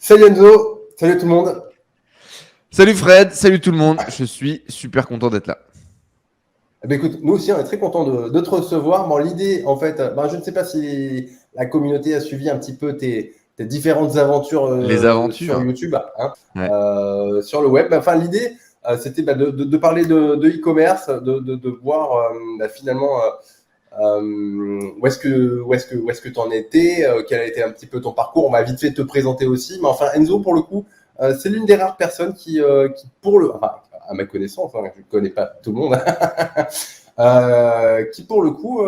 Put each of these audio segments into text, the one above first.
Salut Enzo, salut tout le monde. Salut Fred, salut tout le monde, je suis super content d'être là. Eh ben, écoute, nous aussi, on est très contents de te recevoir. Bon, l'idée, en fait, je ne sais pas si la communauté a suivi un petit peu tes différentes aventures Les sur aventures. YouTube, hein, Ouais. sur le web. Enfin, l'idée, c'était de parler de e-commerce, de voir finalement où est-ce que tu en étais, quel a été un petit peu ton parcours. On va vite fait te présenter aussi. Mais enfin, Enzo, pour le coup, c'est l'une des rares personnes qui enfin, à ma connaissance, hein, je ne connais pas tout le monde, qui pour le coup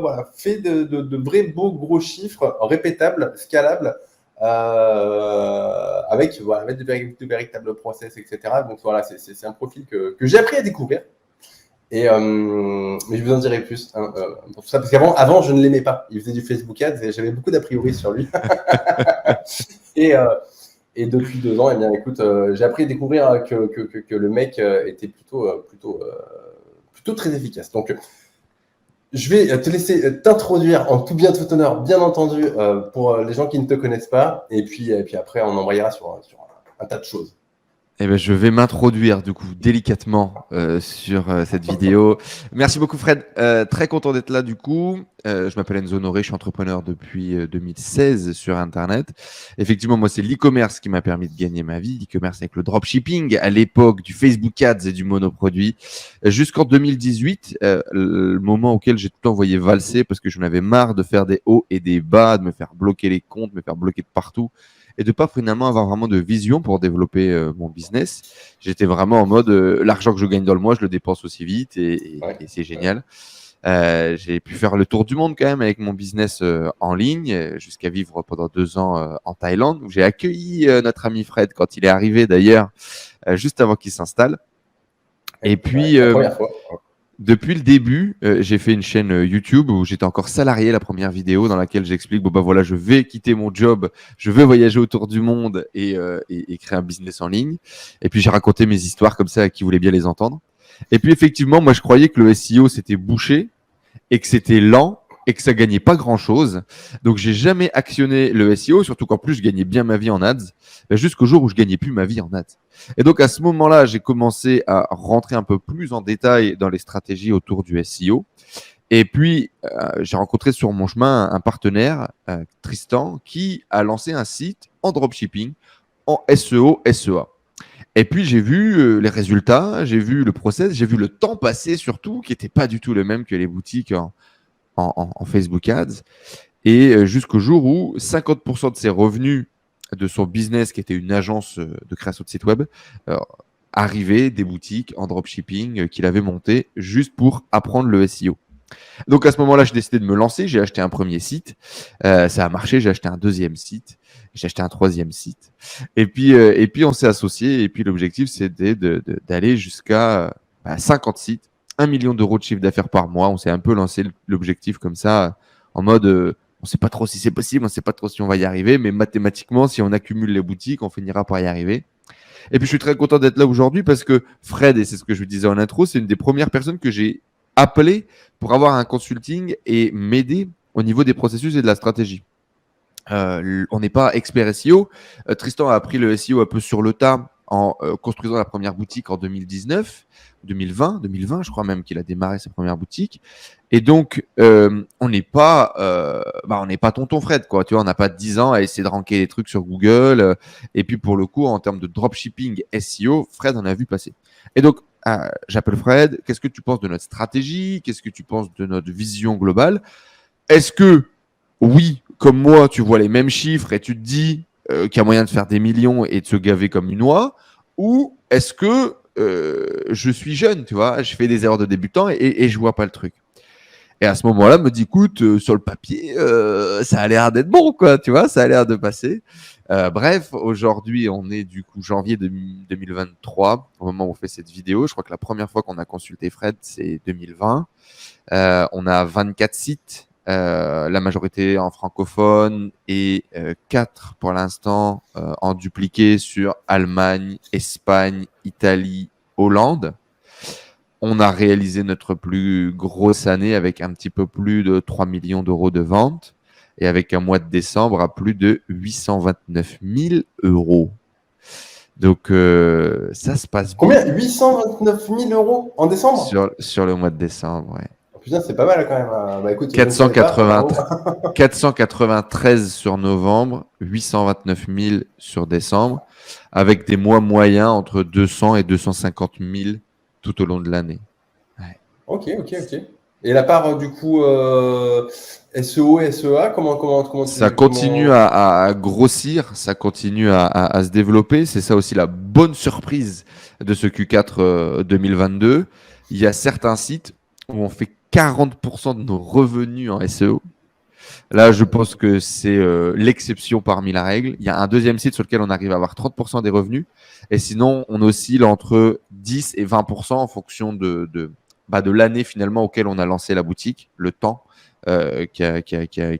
voilà, fait de vrais beaux gros chiffres répétables, scalables, avec de véritables process, etc. Donc voilà, c'est un profil que j'ai appris à découvrir. Mais je vous en dirai plus pour tout ça, parce qu'avant, je ne l'aimais pas. Il faisait du Facebook Ads et j'avais beaucoup d'a priori sur lui. et, euh, et depuis 2 ans, eh bien, écoute, j'ai appris à découvrir que le mec était plutôt très efficace. Donc, je vais te laisser t'introduire en tout bien tout honneur, bien entendu, pour les gens qui ne te connaissent pas. Et puis après, on embrayera sur un tas de choses. Eh ben, je vais m'introduire du coup délicatement sur cette vidéo. Merci beaucoup Fred, très content d'être là du coup. Je m'appelle Enzo Honoré, je suis entrepreneur depuis 2016 sur Internet. Effectivement, moi c'est l'e-commerce qui m'a permis de gagner ma vie, l'e-commerce avec le dropshipping à l'époque du Facebook Ads et du monoproduit. Jusqu'en 2018, le moment auquel j'ai tout le temps envoyé valser parce que j'en avais marre de faire des hauts et des bas, de me faire bloquer les comptes, me faire bloquer de partout et de pas finalement avoir vraiment de vision pour développer mon business. J'étais vraiment en mode l'argent que je gagne dans le mois, je le dépense aussi vite et c'est génial. J'ai pu faire le tour du monde quand même avec mon business en ligne, jusqu'à vivre pendant 2 ans en Thaïlande, où j'ai accueilli notre ami Fred quand il est arrivé d'ailleurs, juste avant qu'il s'installe. Et puis, La première fois. depuis le début, j'ai fait une chaîne YouTube où j'étais encore salarié, la première vidéo dans laquelle j'explique, bon bah voilà, je vais quitter mon job, je veux voyager autour du monde et créer un business en ligne. Et puis j'ai raconté mes histoires comme ça à qui voulait bien les entendre. Et puis effectivement, moi je croyais que le SEO c'était bouché et que c'était lent et que ça gagnait pas grand chose. Donc j'ai jamais actionné le SEO, surtout qu'en plus je gagnais bien ma vie en ads, jusqu'au jour où je gagnais plus ma vie en ads. Et donc à ce moment-là, j'ai commencé à rentrer un peu plus en détail dans les stratégies autour du SEO. Et puis j'ai rencontré sur mon chemin un partenaire, Tristan, qui a lancé un site en dropshipping, en SEO, SEA. Et puis j'ai vu les résultats, j'ai vu le process, j'ai vu le temps passé surtout, qui n'était pas du tout le même que les boutiques en Facebook Ads. Et jusqu'au jour où 50% de ses revenus de son business, qui était une agence de création de site web, euh, arrivaient des boutiques en dropshipping qu'il avait montées juste pour apprendre le SEO. Donc à ce moment-là, j'ai décidé de me lancer. J'ai acheté un premier site. Ça a marché. J'ai acheté un deuxième site. J'ai acheté un troisième site. Et puis on s'est associés. Et puis l'objectif, c'était d'aller jusqu'à 50 sites, 1 million d'euros de chiffre d'affaires par mois. On s'est un peu lancé l'objectif comme ça, en mode on ne sait pas trop si c'est possible, on ne sait pas trop si on va y arriver, mais mathématiquement, si on accumule les boutiques, on finira par y arriver. Et puis je suis très content d'être là aujourd'hui parce que Fred, et c'est ce que je vous disais en intro, c'est une des premières personnes que j'ai appelées pour avoir un consulting et m'aider au niveau des processus et de la stratégie. On n'est pas expert SEO. Tristan a appris le SEO un peu sur le tas en construisant la première boutique en 2019, 2020, je crois même qu'il a démarré sa première boutique. Et donc, on n'est pas tonton Fred, quoi. Tu vois, on n'a pas 10 ans à essayer de ranker des trucs sur Google. Et puis, pour le coup, en termes de dropshipping SEO, Fred en a vu passer. Et donc, j'appelle Fred. Qu'est-ce que tu penses de notre stratégie? Qu'est-ce que tu penses de notre vision globale? Est-ce que, oui, comme moi, tu vois les mêmes chiffres et tu te dis qu'il y a moyen de faire des millions et de se gaver comme une oie? Ou est-ce que je suis jeune, tu vois, je fais des erreurs de débutant et je vois pas le truc? Et à ce moment-là, me dit, écoute, sur le papier, ça a l'air d'être bon, quoi, tu vois, ça a l'air de passer. Bref, aujourd'hui, on est du coup janvier 2023, au moment où on fait cette vidéo. Je crois que la première fois qu'on a consulté Fred, c'est 2020. On a 24 sites, la majorité en francophone et 4 pour l'instant en dupliqué sur Allemagne, Espagne, Italie, Hollande. On a réalisé notre plus grosse année avec un petit peu plus de 3 millions d'euros de ventes. et avec un mois de décembre à plus de 829 000 euros. Donc, ça se passe Combien? bien 829 000 euros en décembre? sur le mois de décembre. Ouais. Oh, putain, c'est pas mal quand même. Bah écoute, je ne savais pas. 480, Bravo. 493 sur novembre, 829 000 sur décembre, avec des mois moyens entre 200 et 250 000 tout au long de l'année. Ouais. Ok. Et la part du coup SEO, SEA, Ça continue à grossir, ça continue à se développer. C'est ça aussi la bonne surprise de ce Q4 2022. Il y a certains sites où on fait 40% de nos revenus en SEO. Là, je pense que c'est l'exception parmi la règle. Il y a un deuxième site sur lequel on arrive à avoir 30% des revenus. Et sinon, on oscille entre 10 et 20% en fonction de l'année finalement auquel on a lancé la boutique, le temps qui a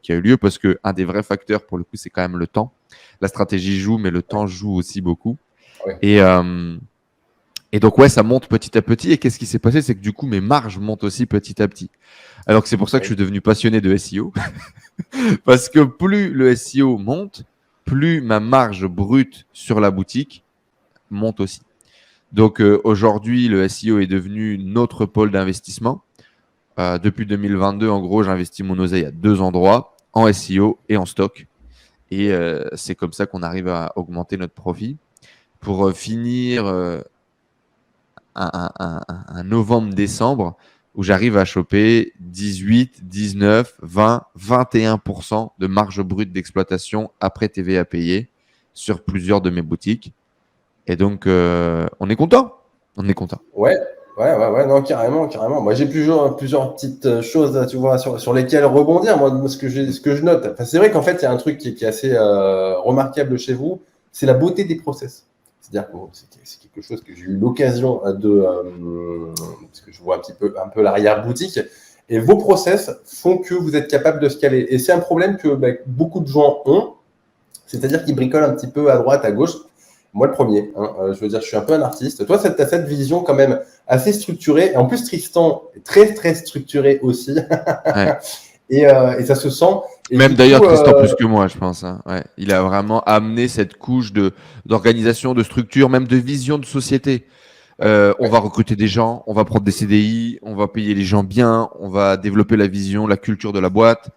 eu lieu. Parce qu'un des vrais facteurs, pour le coup, c'est quand même le temps. La stratégie joue, mais le temps joue aussi beaucoup. Ouais. Et donc, ouais, ça monte petit à petit. Et qu'est-ce qui s'est passé? C'est que du coup, mes marges montent aussi petit à petit. Alors que c'est pour ça que je suis devenu passionné de SEO. Parce que plus le SEO monte, plus ma marge brute sur la boutique monte aussi. Donc aujourd'hui, le SEO est devenu notre pôle d'investissement. Depuis 2022, en gros, j'investis mon oseille à 2 endroits, en SEO et en stock. Et c'est comme ça qu'on arrive à augmenter notre profit. Pour finir un novembre-décembre, où j'arrive à choper 18, 19, 20, 21% de marge brute d'exploitation après TVA payée sur plusieurs de mes boutiques. Et donc, on est content. On est content. Ouais, non, carrément. Moi, j'ai plusieurs petites choses, tu vois, sur lesquelles rebondir. Moi, ce que je note, enfin, c'est vrai qu'en fait, il y a un truc qui est assez remarquable chez vous, c'est la beauté des process. C'est-à-dire que c'est quelque chose que j'ai eu l'occasion parce que je vois un peu l'arrière-boutique, et vos process font que vous êtes capable de scaler. Et c'est un problème que beaucoup de gens ont, c'est-à-dire qu'ils bricolent un petit peu à droite, à gauche. Moi, le premier, je veux dire, je suis un peu un artiste. Toi, tu as cette vision quand même assez structurée. Et en plus, Tristan est très, très structuré aussi. Ouais. et ça se sent. Et même d'ailleurs, Tristan plus que moi, je pense. Hein. Ouais. Il a vraiment amené cette couche d'organisation, de structure, même de vision de société. On va recruter des gens, on va prendre des CDI, on va payer les gens bien, on va développer la vision, la culture de la boîte.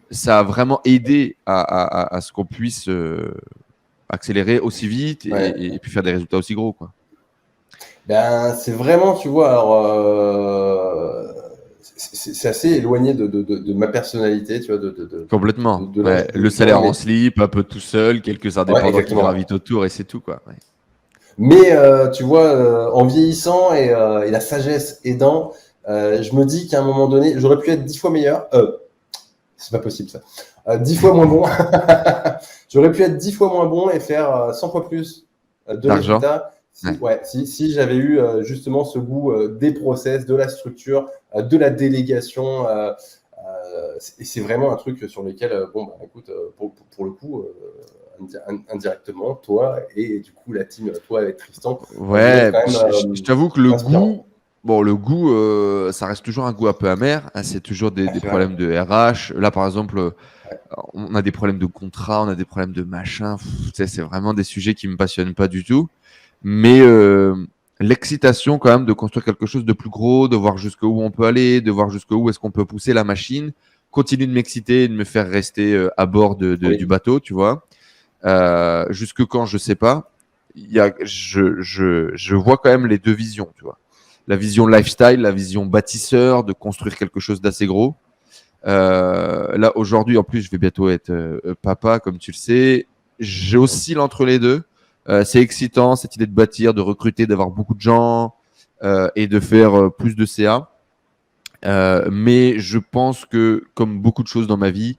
Ça a vraiment aidé à ce qu'on puisse accélérer aussi vite et puis faire des résultats aussi gros, quoi. Ben, c'est vraiment, tu vois, alors c'est assez éloigné de ma personnalité, tu vois, complètement. Le salaire en slip, un peu tout seul, quelques indépendants qui gravitent autour et c'est tout, quoi. Ouais. Mais tu vois, en vieillissant et la sagesse aidant, je me dis qu'à un moment donné, j'aurais pu être 10 fois meilleur. C'est pas possible ça. 10 fois moins bon. J'aurais pu être 10 fois moins bon et faire 100 fois plus de résultats si j'avais eu justement ce goût des process, de la structure, de la délégation. Et c'est vraiment un truc sur lequel, écoute, pour le coup, indirectement, toi et du coup la team, toi et Tristan. Ouais, je t'avoue que le goût, ça reste toujours un goût un peu amer. Hein, c'est toujours des problèmes de RH. Là, par exemple, on a des problèmes de contrat, on a des problèmes de machin. C'est vraiment des sujets qui me passionnent pas du tout. Mais l'excitation quand même de construire quelque chose de plus gros, de voir jusqu'où on peut aller, de voir jusqu'où est-ce qu'on peut pousser la machine, continue de m'exciter et de me faire rester à bord du bateau, tu vois. Jusque quand, je sais pas. Je vois quand même les deux visions, tu vois. La vision lifestyle, la vision bâtisseur, de construire quelque chose d'assez gros. Là, aujourd'hui, en plus, je vais bientôt être papa, comme tu le sais. J'oscille entre les deux. C'est excitant, cette idée de bâtir, de recruter, d'avoir beaucoup de gens et de faire plus de CA. Mais je pense que, comme beaucoup de choses dans ma vie,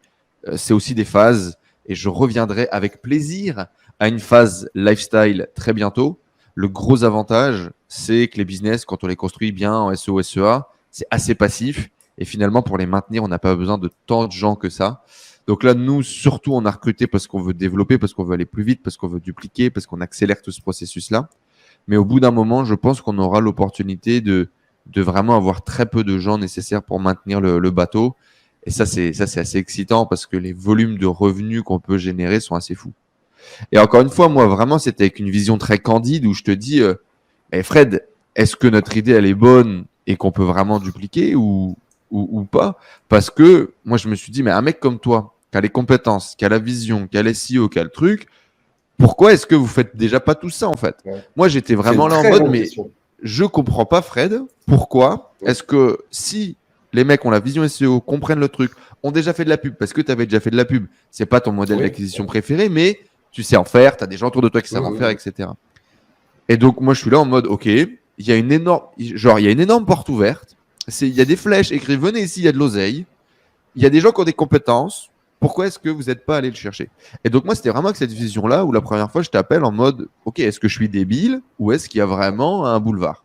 c'est aussi des phases. Et je reviendrai avec plaisir à une phase lifestyle très bientôt. Le gros avantage, c'est que les business, quand on les construit bien en SEO, SEA, c'est assez passif. Et finalement, pour les maintenir, on n'a pas besoin de tant de gens que ça. Donc là, nous, surtout, on a recruté parce qu'on veut développer, parce qu'on veut aller plus vite, parce qu'on veut dupliquer, parce qu'on accélère tout ce processus-là. Mais au bout d'un moment, je pense qu'on aura l'opportunité de vraiment avoir très peu de gens nécessaires pour maintenir le bateau. Et ça, c'est assez excitant parce que les volumes de revenus qu'on peut générer sont assez fous. Et encore une fois, moi, vraiment, c'était avec une vision très candide où je te dis, eh, Fred, est-ce que notre idée, elle est bonne et qu'on peut vraiment dupliquer ou pas? Parce que moi, je me suis dit, mais un mec comme toi, qui a les compétences, qui a la vision, qui a les SEO, qui a le truc, pourquoi est-ce que vous faites déjà pas tout ça, en fait? Ouais. Moi, j'étais C'est vraiment une là en très mode, bonne mais question. je comprends pas, Fred, pourquoi Ouais. est-ce que si les mecs ont la vision SEO, comprennent le truc, ont déjà fait de la pub, parce que tu avais déjà fait de la pub, c'est pas ton modèle Oui. d'acquisition préféré, mais tu sais en faire, tu as des gens autour de toi qui savent en faire, Mhm. etc. Et donc, moi, je suis là en mode, OK, il y a une énorme porte ouverte. Il y a des flèches écrites, venez ici, il y a de l'oseille. Il y a des gens qui ont des compétences. Pourquoi est-ce que vous n'êtes pas allé le chercher? Et donc, moi, c'était vraiment avec cette vision-là où la première fois, je t'appelle en mode, OK, est-ce que je suis débile ou est-ce qu'il y a vraiment un boulevard?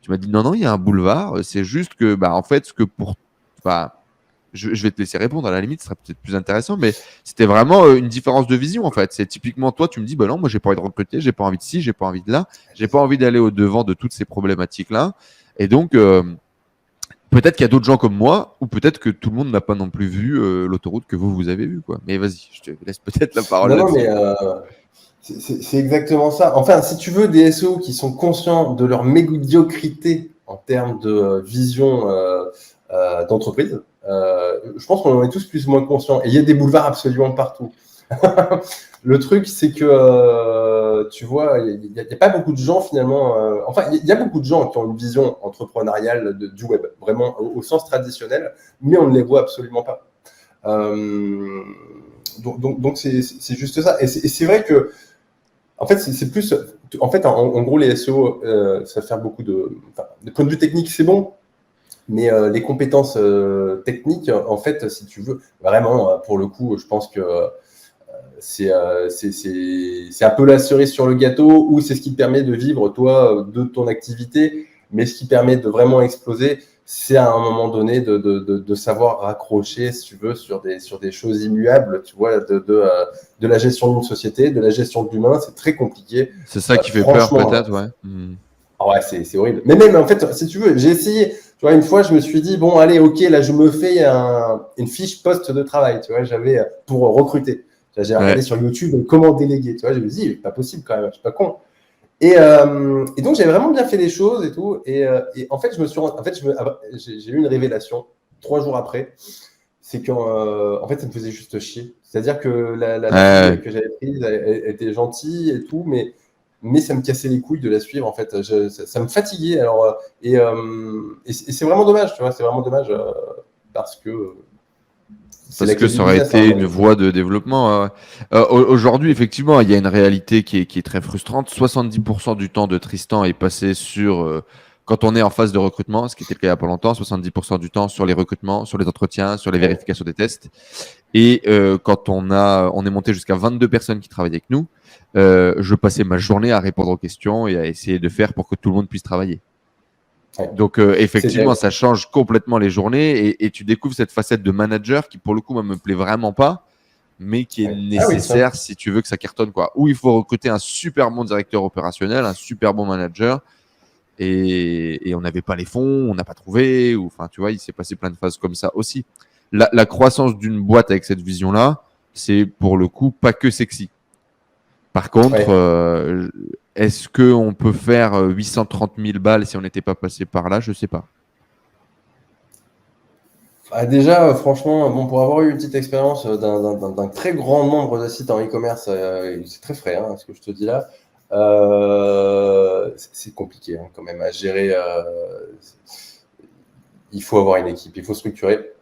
Tu m'as dit, non, non, il y a un boulevard. C'est juste que, bah, en fait, bah, je vais te laisser répondre à la limite, ce sera peut-être plus intéressant, mais c'était vraiment une différence de vision en fait. C'est typiquement toi, tu me dis, bah non, moi j'ai pas envie de recruter, j'ai pas envie de ci, j'ai pas envie de là, j'ai pas envie d'aller au devant de toutes ces problématiques-là. Et donc, peut-être qu'il y a d'autres gens comme moi, ou peut-être que tout le monde n'a pas non plus vu l'autoroute que vous avez vue, quoi. Mais vas-y, je te laisse peut-être la parole Non, non, mais là-dessus. c'est exactement ça. Enfin, si tu veux des SEO qui sont conscients de leur médiocrité en termes de vision d'entreprise, je pense qu'on en est tous plus ou moins conscients. Et il y a des boulevards absolument partout. Le truc, c'est que, tu vois, il n'y a pas beaucoup de gens finalement. Enfin, il y a beaucoup de gens qui ont une vision entrepreneuriale du web, vraiment au sens traditionnel, mais on ne les voit absolument pas. Donc c'est juste ça. Et c'est vrai que, en fait, c'est plus. En fait, en gros, les SEO, ça fait beaucoup de. Enfin, de point de vue technique, c'est bon. Mais les compétences techniques, en fait, si tu veux, vraiment, pour le coup, je pense que c'est un peu la cerise sur le gâteau, ou c'est ce qui te permet de vivre, toi, de ton activité. Mais ce qui permet de vraiment exploser, c'est à un moment donné de savoir raccrocher, si tu veux, sur des choses immuables, tu vois, de la gestion d'une société, de la gestion de l'humain. C'est très compliqué. C'est ça qui fait peur, Franchement, peut-être, ouais. ouais, c'est horrible. Mais même, en fait, si tu veux, j'ai essayé. Tu vois, une fois, je me suis dit, bon, allez, ok, là, je me fais une fiche poste de travail, tu vois, j'avais pour recruter. J'ai regardé Ouais. sur YouTube comment déléguer, tu vois, je me dis, pas possible quand même, je suis pas con. Et donc, j'avais vraiment bien fait les choses et tout. Et en fait, j'ai eu une révélation 3 jours après. C'est qu'en fait, ça me faisait juste chier. C'est-à-dire que la fille Ouais. que j'avais prise, elle était gentille et tout, mais ça me cassait les couilles de la suivre. En fait, ça me fatiguait. Alors, et c'est vraiment dommage, tu vois. C'est vraiment dommage parce que c'est Parce la que clé du ça aurait business. Hein, été une voie de développement. Aujourd'hui, effectivement, il y a une réalité qui est très frustrante. 70% du temps de Tristan est passé sur, quand on est en phase de recrutement, ce qui était le cas il n'y a pas longtemps, 70% du temps sur les recrutements, sur les entretiens, sur les ouais. vérifications des tests. Et quand on est monté jusqu'à 22 personnes qui travaillaient avec nous, je passais ma journée à répondre aux questions et à essayer de faire pour que tout le monde puisse travailler. Ouais. Donc, effectivement, ça change complètement les journées et tu découvres cette facette de manager qui, pour le coup, moi, me plaît vraiment pas, mais qui est Ouais. Ah oui, tiens. nécessaire si tu veux que ça cartonne, quoi. Ou il faut recruter un super bon directeur opérationnel, un super bon manager, et on n'avait pas les fonds, on n'a pas trouvé, ou enfin, tu vois, il s'est passé plein de phases comme ça aussi. La croissance d'une boîte avec cette vision-là, c'est pour le coup pas que sexy. Par contre, Ouais. est-ce qu'on peut faire 830 000 balles si on n'était pas passé par là? Je sais pas. Ah, déjà, franchement, bon, pour avoir eu une petite expérience d'un très grand nombre de sites en e-commerce, c'est très frais, hein, ce que je te dis là. C'est compliqué hein, quand même à gérer. Il faut avoir une équipe, il faut structurer.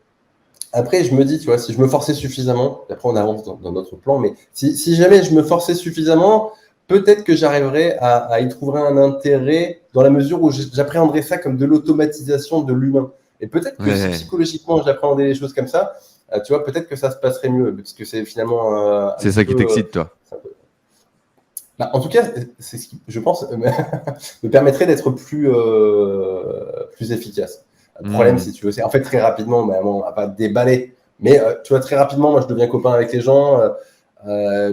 Après, je me dis, tu vois, si je me forçais suffisamment, après on avance dans notre plan, mais si jamais je me forçais suffisamment, peut-être que j'arriverais à y trouver un intérêt dans la mesure où j'appréhenderais ça comme de l'automatisation de l'humain. Et peut-être que si Ouais, psychologiquement j'appréhendais les choses comme ça, tu vois, peut-être que ça se passerait mieux, parce que c'est finalement un c'est petit ça qui peu. t'excite, toi. C'est un peu- Bah, en tout cas, c'est ce qui, je pense, me permettrait d'être plus efficace. Le problème, Hmm. si tu veux, c'est en fait très rapidement, mais bon, on va pas déballer. Mais tu vois, très rapidement, moi, je deviens copain avec les gens.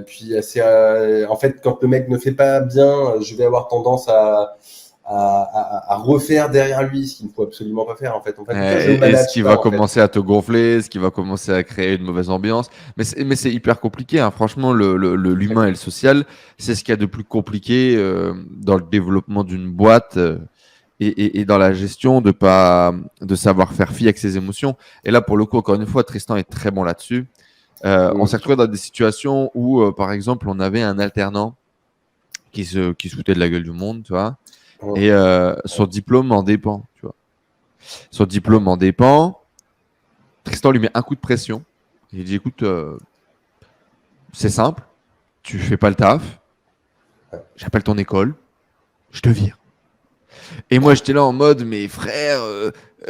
Puis, en fait, quand le mec ne fait pas bien, je vais avoir tendance à refaire derrière lui, ce qu'il ne faut absolument pas faire en fait. Je Et manage ce qui ça, va en fait. commencer à te gonfler, ce qui va commencer à créer une mauvaise ambiance. Mais c'est hyper compliqué, hein. Franchement, Très l'humain et le compliqué. social, c'est ce qu'il y a de plus compliqué dans le développement d'une boîte et dans la gestion de savoir faire fi avec ses émotions. Et là, pour le coup, encore une fois, Tristan est très bon là-dessus. On s'est retrouvé dans des situations où, par exemple, on avait un alternant qui se foutait de la gueule du monde, tu vois, et son diplôme en dépend, tu vois. Son diplôme en dépend. Tristan lui met un coup de pression. Il dit écoute, c'est simple, tu fais pas le taf, j'appelle ton école, je te vire. Et moi j'étais là en mode mais frère,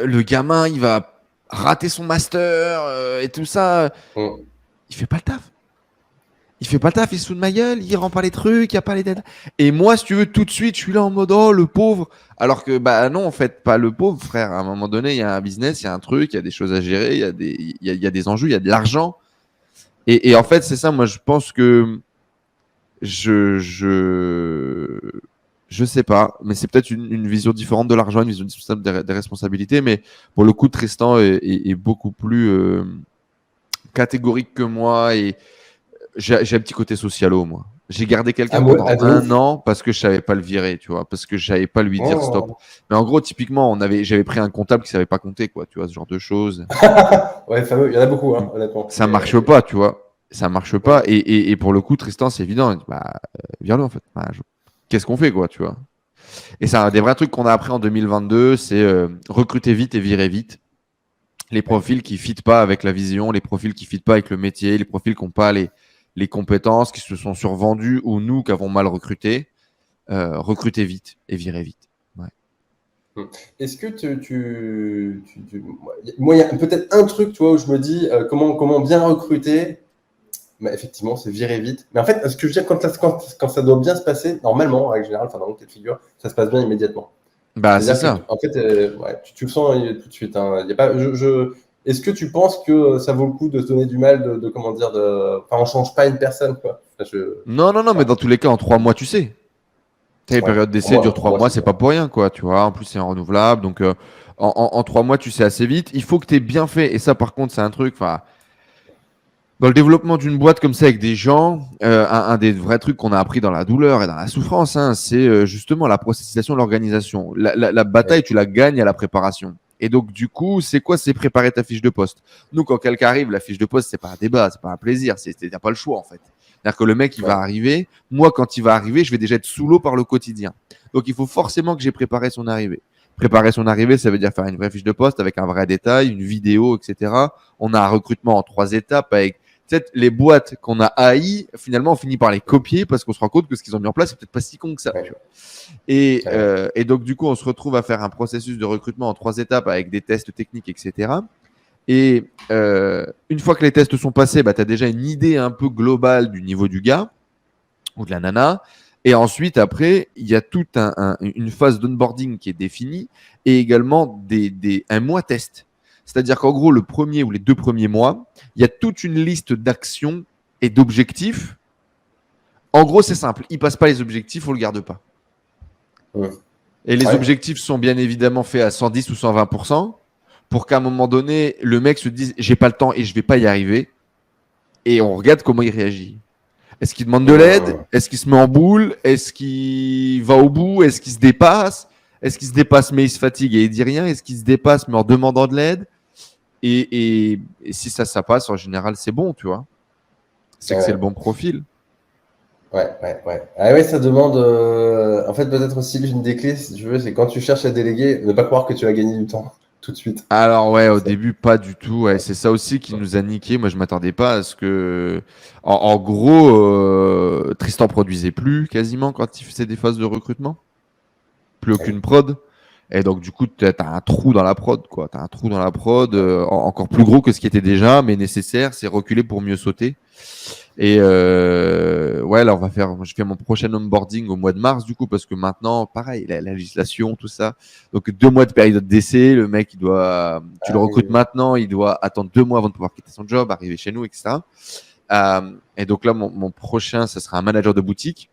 le gamin il va rater son master et tout ça. Il fait pas le taf. Il fait pas le taf, il se fout de ma gueule, il rend pas les trucs, il y a pas les dettes. Et moi, si tu veux, tout de suite, je suis là en mode oh le pauvre. Alors que bah non, en fait, pas le pauvre, frère. À un moment donné, il y a un business, il y a un truc, il y a des choses à gérer, il y a des enjeux, il y a de l'argent. Et en fait, c'est ça. Moi, je pense que je je je sais pas, mais c'est peut-être une vision différente de l'argent, une vision différente des responsabilités. Mais pour le coup, Tristan est beaucoup plus catégorique que moi et j'ai un petit côté socialo, moi. J'ai gardé quelqu'un pendant De un ouf. an parce que je savais pas le virer, tu vois, parce que je savais pas lui dire stop. Mais en gros, typiquement, j'avais pris un comptable qui savait pas compter, quoi, tu vois, ce genre de choses. Ouais, fameux. Il y en a beaucoup, hein, honnêtement. Ça marche pas, tu vois. Ça marche pas. Et pour le coup, Tristan, c'est évident. Il dit, bah, vire-le, en fait. Bah, qu'est-ce qu'on fait, quoi, tu vois. Et c'est un des vrais trucs qu'on a appris en 2022, c'est recruter vite et virer vite. Les profils qui fitent pas avec la vision, les profils qui fitent pas avec le métier, les profils qui n'ont pas les compétences, qui se sont survendus ou nous qui avons mal recruté, recruter vite et virer vite. Ouais. Est-ce que moi, il y a peut-être un truc, tu vois, où je me dis comment bien recruter. Bah, effectivement, c'est virer vite. Mais en fait, ce que je veux dire, quand ça doit bien se passer, normalement, en règle générale, enfin, dans mon cas de figure, ça se passe bien immédiatement. Bah, c'est C'est-à-dire que, ça. en fait, tu le sens tout de suite. Hein. Il y a pas, est-ce que tu penses que ça vaut le coup de se donner du mal comment dire, enfin, on change pas une personne, quoi. Enfin, Non, non, non, mais enfin, dans tous les cas, en 3 mois, tu sais. Les ouais. périodes Pour d'essai durent moi, 3 mois, c'est c'est bien. pas pour rien, quoi, tu vois. En plus, c'est un renouvelable. Donc, en 3 mois, tu sais assez vite. Il faut que tu aies bien fait. Et ça, par contre, c'est un truc. Enfin, dans le développement d'une boîte comme ça avec des gens, un des vrais trucs qu'on a appris dans la douleur et dans la souffrance, hein, c'est justement la processisation de l'organisation. La bataille, Ouais. tu la gagnes à la préparation. Et donc, du coup, c'est quoi? C'est préparer ta fiche de poste. Nous, quand quelqu'un arrive, la fiche de poste, c'est pas un débat, c'est pas un plaisir, t'as pas le choix, en fait. C'est-à-dire que le mec, il va Ouais. arriver. Moi, quand il va arriver, je vais déjà être sous l'eau par le quotidien. Donc, il faut forcément que j'ai préparé son arrivée. Préparer son arrivée, ça veut dire faire une vraie fiche de poste avec un vrai détail, une vidéo, etc. On a un recrutement en 3 étapes avec peut-être les boîtes qu'on a haïes, finalement, on finit par les copier parce qu'on se rend compte que ce qu'ils ont mis en place, c'est peut-être pas si con que ça. Ouais. Tu vois. Et donc, du coup, on se retrouve à faire un processus de recrutement en 3 étapes avec des tests techniques, etc. Et une fois que les tests sont passés, bah, tu as déjà une idée un peu globale du niveau du gars ou de la nana. Et ensuite, après, il y a toute une phase d'onboarding qui est définie et également un mois test. C'est-à-dire qu'en gros, le premier ou les 2 premiers mois, il y a toute une liste d'actions et d'objectifs. En gros, c'est simple. Il ne passe pas les objectifs, on ne le garde pas. Ouais. Et les Ouais. objectifs sont bien évidemment faits à 110 ou 120% pour qu'à un moment donné, le mec se dise j'ai pas le temps et je vais pas y arriver. Et on regarde comment il réagit. Est-ce qu'il demande de l'aide? Est-ce qu'il se met en boule? Est-ce qu'il va au bout? Est-ce qu'il se dépasse? Est-ce qu'il se dépasse mais il se fatigue et il dit rien? Est-ce qu'il se dépasse mais en demandant de l'aide? Et si ça passe, en général, c'est bon, tu vois. C'est que c'est le bon profil. Ouais. Ah ouais, ça demande. En fait, peut-être aussi l'une des clés, si tu veux, c'est quand tu cherches à déléguer, ne pas croire que tu vas gagner du temps tout de suite. Alors ouais, au Ça, début, pas du tout. Ouais, c'est ça aussi qui nous a niqué. Moi, je m'attendais pas à ce que, en gros, Tristan produisait plus quasiment quand il faisait des phases de recrutement. Plus aucune prod. Et donc, du coup, tu as un trou dans la prod, quoi. Tu as un trou dans la prod encore plus gros que ce qui était déjà, mais nécessaire. C'est reculer pour mieux sauter. Et ouais, là, je fais mon prochain onboarding au mois de mars, du coup, parce que maintenant, pareil, la législation, tout ça. Donc, 2 mois de période d'essai. Le mec, tu le recrutes maintenant, il doit attendre 2 mois avant de pouvoir quitter son job, arriver chez nous, etc. Et donc là, mon prochain, ça sera un manager de boutique.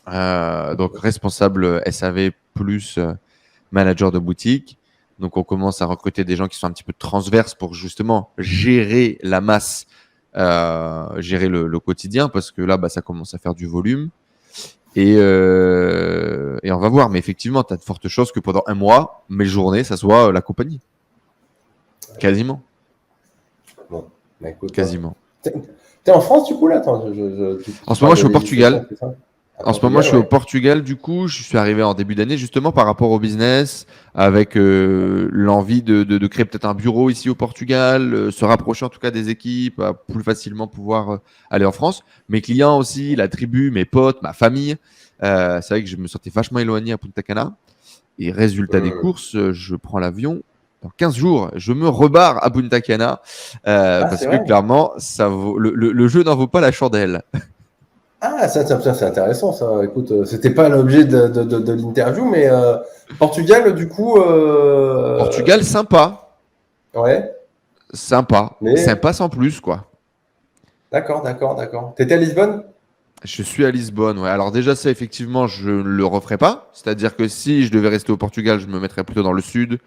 Donc responsable SAV plus manager de boutique. Donc on commence à recruter des gens qui sont un petit peu transverses pour justement gérer la masse, gérer le quotidien, parce que là, ça commence à faire du volume. Et on va voir. Mais effectivement, tu as de fortes chances que pendant un mois, mes journées, ça soit la compagnie. Quasiment. Bon, bah, écoute, Quasiment. T'es en France du coup là? Attends, En ce moment, je suis au Portugal. À En ce moment, je suis ouais. au Portugal. Du coup, je suis arrivé en début d'année justement par rapport au business, avec l'envie de créer peut-être un bureau ici au Portugal, se rapprocher en tout cas des équipes, plus facilement pouvoir aller en France. Mes clients aussi, la tribu, mes potes, ma famille. C'est vrai que je me sentais vachement éloigné à Punta Cana. Et résultat des courses, je prends l'avion. Dans 15 jours, je me rebarre à Punta Cana parce C'est que vrai. clairement, ça vaut, le jeu n'en vaut pas la chandelle. Ah, ça, c'est intéressant ça. Écoute, c'était pas l'objet de l'interview, mais Portugal, du coup, Portugal, sympa. ouais, Sympa. mais Sympa sans plus, quoi. d'accord. T'étais à Lisbonne? Je suis à Lisbonne, ouais. Alors déjà, ça, effectivement, je ne le referai pas. C'est-à-dire que si je devais rester au Portugal, je me mettrais plutôt dans le sud,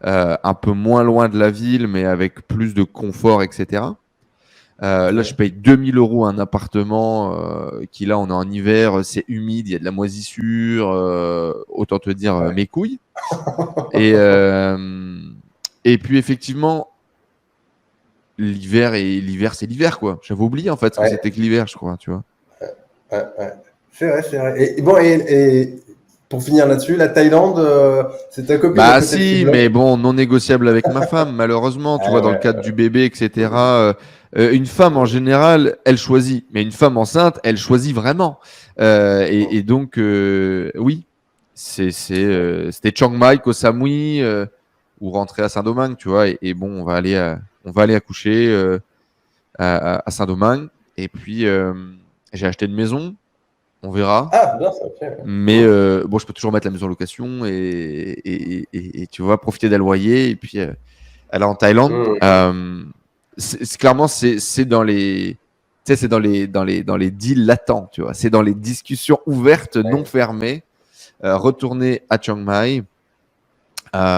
un peu moins loin de la ville, mais avec plus de confort, etc. Là, je Ouais. paye 2000 euros un appartement qui, là, on est en hiver, c'est humide, il y a de la moisissure, autant te dire Ouais. mes couilles. Et, et puis, effectivement, l'hiver, c'est l'hiver, quoi. J'avais oublié, en fait, ce que Ouais, c'était que l'hiver, je crois, tu vois. ouais. C'est vrai, c'est vrai. Et bon, et pour finir là-dessus, la Thaïlande, c'est ta copine Bah peut-être qui si, bloque? mais bon, non négociable avec ma femme, malheureusement, tu Ah vois, dans le ouais. cadre du bébé, etc. Une femme, en général, elle choisit. Mais une femme enceinte, elle choisit vraiment. Et donc, oui, c'était Chiang Mai, Koh Samui, ou rentrer à Saint-Domingue, tu vois. Et bon, on va aller accoucher à Saint-Domingue. Et puis, j'ai acheté une maison, on verra. Ah, bien, ça, ok. Ouais. Mais bon, je peux toujours mettre la maison en location et tu vois, profiter d'un loyer et puis aller en Thaïlande. Clairement, c'est dans les, tu sais, c'est dans les deals latents, tu vois. C'est dans les discussions ouvertes, non Ouais. fermées. Retourner à Chiang Mai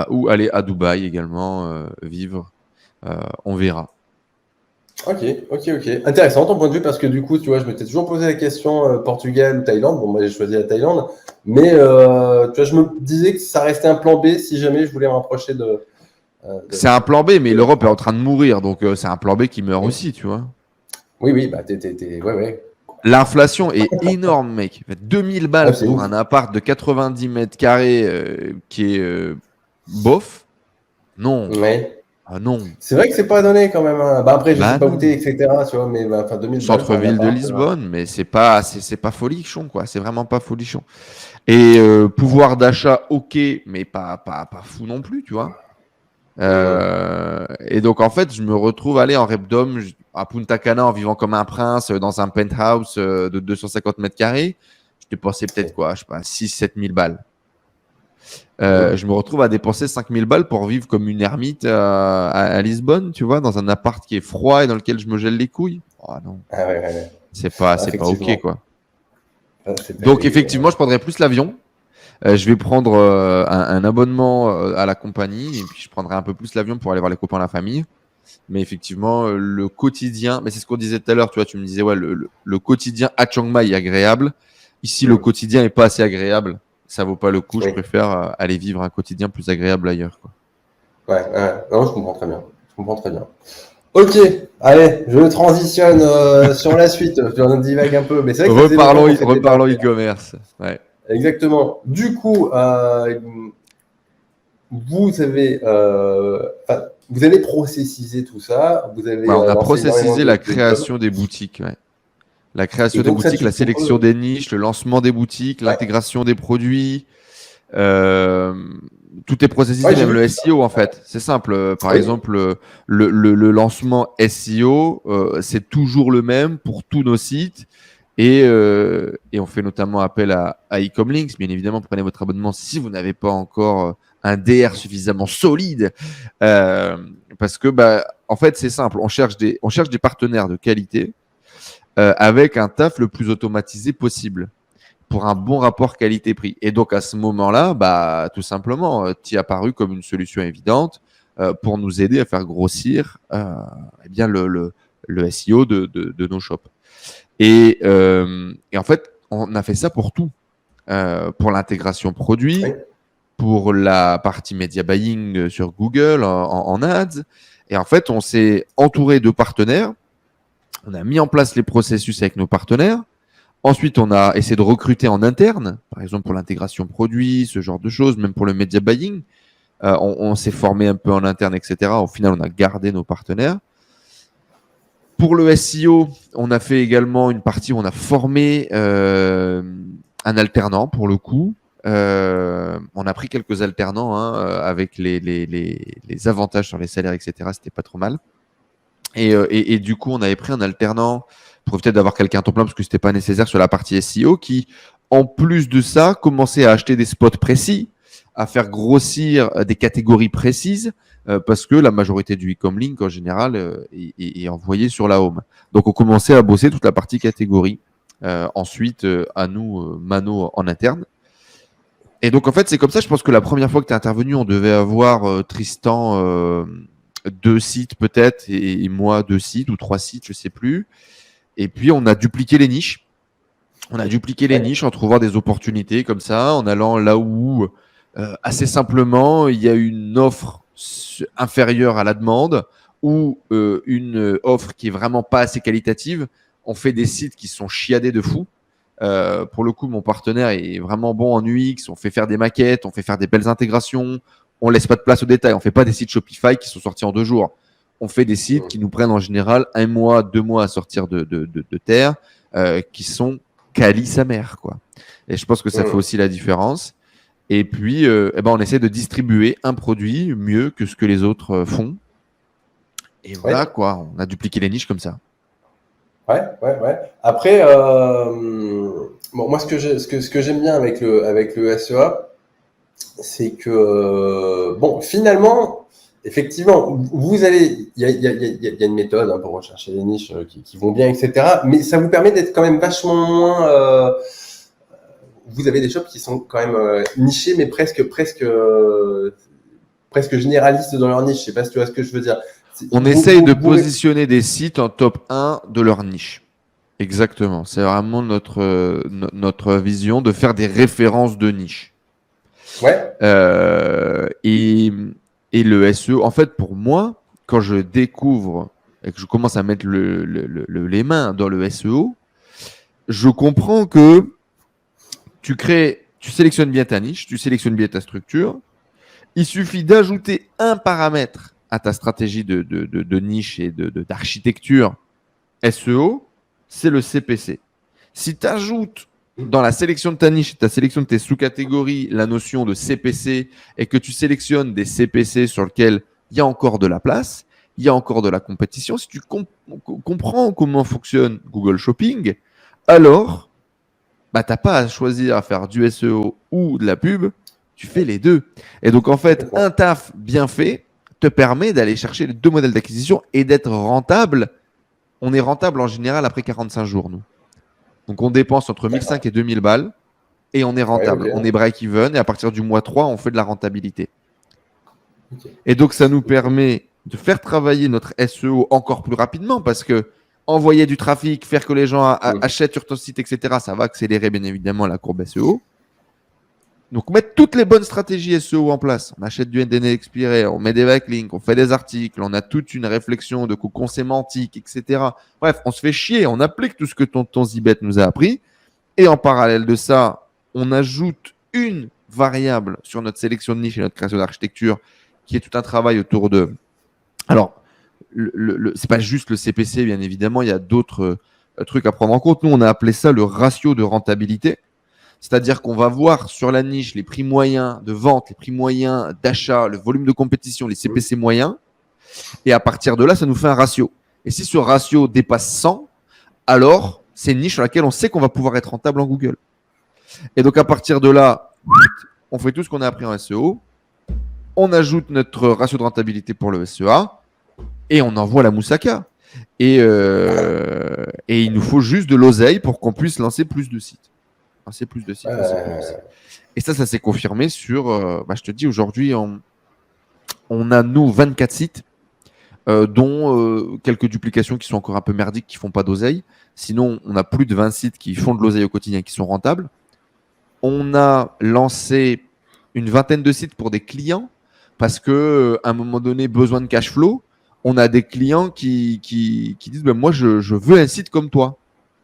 ou aller à Dubaï également, vivre. On verra. Ok. Intéressant ton point de vue parce que du coup, tu vois, je m'étais toujours posé la question Portugal ou Thaïlande. Bon, moi, j'ai choisi la Thaïlande. Mais tu vois, je me disais que ça restait un plan B si jamais je voulais me rapprocher C'est un plan B, mais de la l'Europe est en France. train de mourir, donc c'est un plan B qui meurt Oui, aussi, tu vois. oui, bah, ouais. L'inflation est énorme, mec. 2000 Ah, balles c'est pour ouf. un appart de 90 mètres carrés qui est bof. Non. Ouais. Ah non. C'est vrai que c'est pas donné quand même, hein. Bah, après, je sais Bah pas où t'es, non. etc. Tu vois, mais bah, enfin, 2000 balles pour un Centre-ville de appart. Lisbonne, mais c'est pas folichon, quoi. C'est vraiment pas folichon. Et pouvoir d'achat, ok, mais pas fou non plus, tu vois. Et donc, en fait, je me retrouve aller en Repdom à Punta Cana en vivant comme un prince dans un penthouse de 250 mètres carrés. Je dépensais peut-être quoi, je sais pas, 6 000 à 7 000 balles. Je me retrouve à dépenser 5 000 balles pour vivre comme une ermite à Lisbonne, tu vois, dans un appart qui est froid et dans lequel je me gèle les couilles. Oh non, Ah ouais. Ah, c'est pas ok, effectivement. quoi. Ah, Donc, effectivement, je prendrais plus l'avion. Je vais prendre un abonnement à la compagnie et puis je prendrai un peu plus l'avion pour aller voir les copains, la famille. Mais effectivement, le quotidien, mais c'est ce qu'on disait tout à l'heure, tu vois, tu me disais, ouais, le quotidien à Chiang Mai est agréable. Ici, le quotidien est pas assez agréable. Ça vaut pas le coup. Je Oui. préfère aller vivre un quotidien plus agréable ailleurs, quoi. Ouais. Non, je comprends très bien. Je comprends très bien. Ok, allez, je transitionne sur la suite. Je divague un peu, mais c'est vrai que ça faisait longtemps qu'on s'était pas Reparlons appelé. e-commerce. Ouais. Exactement. Du coup, vous avez processisé tout ça, vous Ouais, avez on a lancé énormément processisé la de jobs. création des boutiques. Ouais. La Et création des donc ça, boutiques, tu la sélection proposes. des niches, le lancement des boutiques, Ouais, l'intégration des produits. Euh, Tout est processisé, ouais, j'ai même vu le tout ça. SEO en fait. C'est simple. Par Oui. exemple, le lancement SEO, c'est toujours le même pour tous nos sites. Et on fait notamment appel à Ecomlinks. Bien évidemment, prenez votre abonnement si vous n'avez pas encore un DR suffisamment solide. Euh, Parce que, en fait, c'est simple. On cherche des partenaires de qualité avec un taf le plus automatisé possible. pour un bon rapport qualité-prix. Et donc, à ce moment-là, bah, tout simplement, tu es apparu comme une solution évidente pour nous aider à faire grossir eh bien le SEO de nos shops. Et en fait, on a fait ça pour tout. Pour l'intégration produit, Oui. pour la partie media buying sur Google en ads. Et en fait, on s'est entouré de partenaires. On a mis en place les processus avec nos partenaires. Ensuite, on a essayé de recruter en interne, par exemple pour l'intégration produit, ce genre de choses, même pour le media buying. On s'est formé un peu en interne, etc. Au final, on a gardé nos partenaires. Pour le SEO, on a fait également une partie où on a formé un alternant pour le coup. On a pris quelques alternants avec les avantages sur les salaires, etc. C'était pas trop mal. Et du coup, on avait pris un alternant pour peut-être d'avoir quelqu'un à temps plein parce que c'était pas nécessaire sur la partie SEO qui, en plus de ça, commençait à acheter des spots précis, à faire grossir des catégories précises parce que la majorité du e-com link en général est envoyé sur la home. Donc, on commençait à bosser toute la partie catégorie. Ensuite, à nous, Mano en interne. Et donc, en fait, c'est comme ça. Je pense que la première fois que tu es intervenu, on devait avoir Tristan 2 sites peut-être et moi 2 sites ou 3 sites, je sais plus. Et puis, on a dupliqué les niches. On a dupliqué les niches en trouvant des opportunités comme ça, en allant là où, assez simplement, il y a une offre inférieure à la demande ou une offre qui est vraiment pas assez qualitative. On fait des sites qui sont chiadés de fou. Pour le coup, mon partenaire est vraiment bon en UX. On fait faire des maquettes, on fait faire des belles intégrations. On laisse pas de place aux détails. On fait pas des sites Shopify qui sont sortis en 2 jours. On fait des sites qui nous prennent en général 1 mois, 2 mois à sortir de terre, qui sont quali sa mère, quoi. Et je pense que ça fait aussi la différence. Et puis, on essaie de distribuer un produit mieux que ce que les autres font. Et voilà, quoi. On a dupliqué les niches comme ça. Ouais. Après, bon, moi, ce que j'aime bien avec le SEA, c'est que, bon, finalement, effectivement, vous allez, il y a une méthode pour rechercher les niches qui vont bien, etc. Mais ça vous permet d'être quand même vachement moins. Vous avez des shops qui sont quand même nichés, mais presque généralistes dans leur niche. Je sais pas si tu vois ce que je veux dire. On essaye de positionner des sites en top 1 de leur niche. Exactement. C'est vraiment notre vision de faire des références de niche. Ouais. Et le SEO, en fait, pour moi, quand je découvre et que je commence à mettre les mains dans le SEO, je comprends que tu sélectionnes bien ta niche, tu sélectionnes bien ta structure. Il suffit d'ajouter un paramètre à ta stratégie de niche et d'architecture SEO, c'est le CPC. Si tu ajoutes dans la sélection de ta niche, ta sélection de tes sous-catégories, la notion de CPC et que tu sélectionnes des CPC sur lesquels il y a encore de la place, il y a encore de la compétition, si tu comprends comment fonctionne Google Shopping, alors tu n'as pas à choisir à faire du SEO ou de la pub, tu fais les deux. Et donc en fait, un taf bien fait te permet d'aller chercher les 2 modèles d'acquisition et d'être rentable. On est rentable en général après 45 jours, nous. Donc, on dépense entre 1500 et 2000 balles et on est rentable. On est break-even et à partir du mois 3, on fait de la rentabilité. Et donc, ça nous permet de faire travailler notre SEO encore plus rapidement parce que envoyer du trafic, faire que les gens achètent sur ton site, etc., ça va accélérer bien évidemment la courbe SEO. Donc, mettre toutes les bonnes stratégies SEO en place. On achète du NDN expiré, on met des backlinks, on fait des articles, on a toute une réflexion de cocon sémantique, etc. Bref, on se fait chier, on applique tout ce que ton Zibet nous a appris. Et en parallèle de ça, on ajoute une variable sur notre sélection de niche et notre création d'architecture qui est tout un travail autour de... Alors, c'est pas juste le CPC, bien évidemment, il y a d'autres trucs à prendre en compte. Nous, on a appelé ça le ratio de rentabilité. C'est-à-dire qu'on va voir sur la niche les prix moyens de vente, les prix moyens d'achat, le volume de compétition, les CPC moyens. Et à partir de là, ça nous fait un ratio. Et si ce ratio dépasse 100, alors c'est une niche sur laquelle on sait qu'on va pouvoir être rentable en Google. Et donc à partir de là, on fait tout ce qu'on a appris en SEO. On ajoute notre ratio de rentabilité pour le SEA et on envoie la moussaka. Et il nous faut juste de l'oseille pour qu'on puisse lancer plus de sites. Un C plus de site, un C plus de site. Et ça s'est confirmé sur, je te dis, aujourd'hui, on a, nous, 24 sites, dont quelques duplications qui sont encore un peu merdiques, qui font pas d'oseille. Sinon, on a plus de 20 sites qui font de l'oseille au quotidien, qui sont rentables. On a lancé une vingtaine de sites pour des clients parce que, à un moment donné, besoin de cash flow. On a des clients qui disent moi, je veux un site comme toi.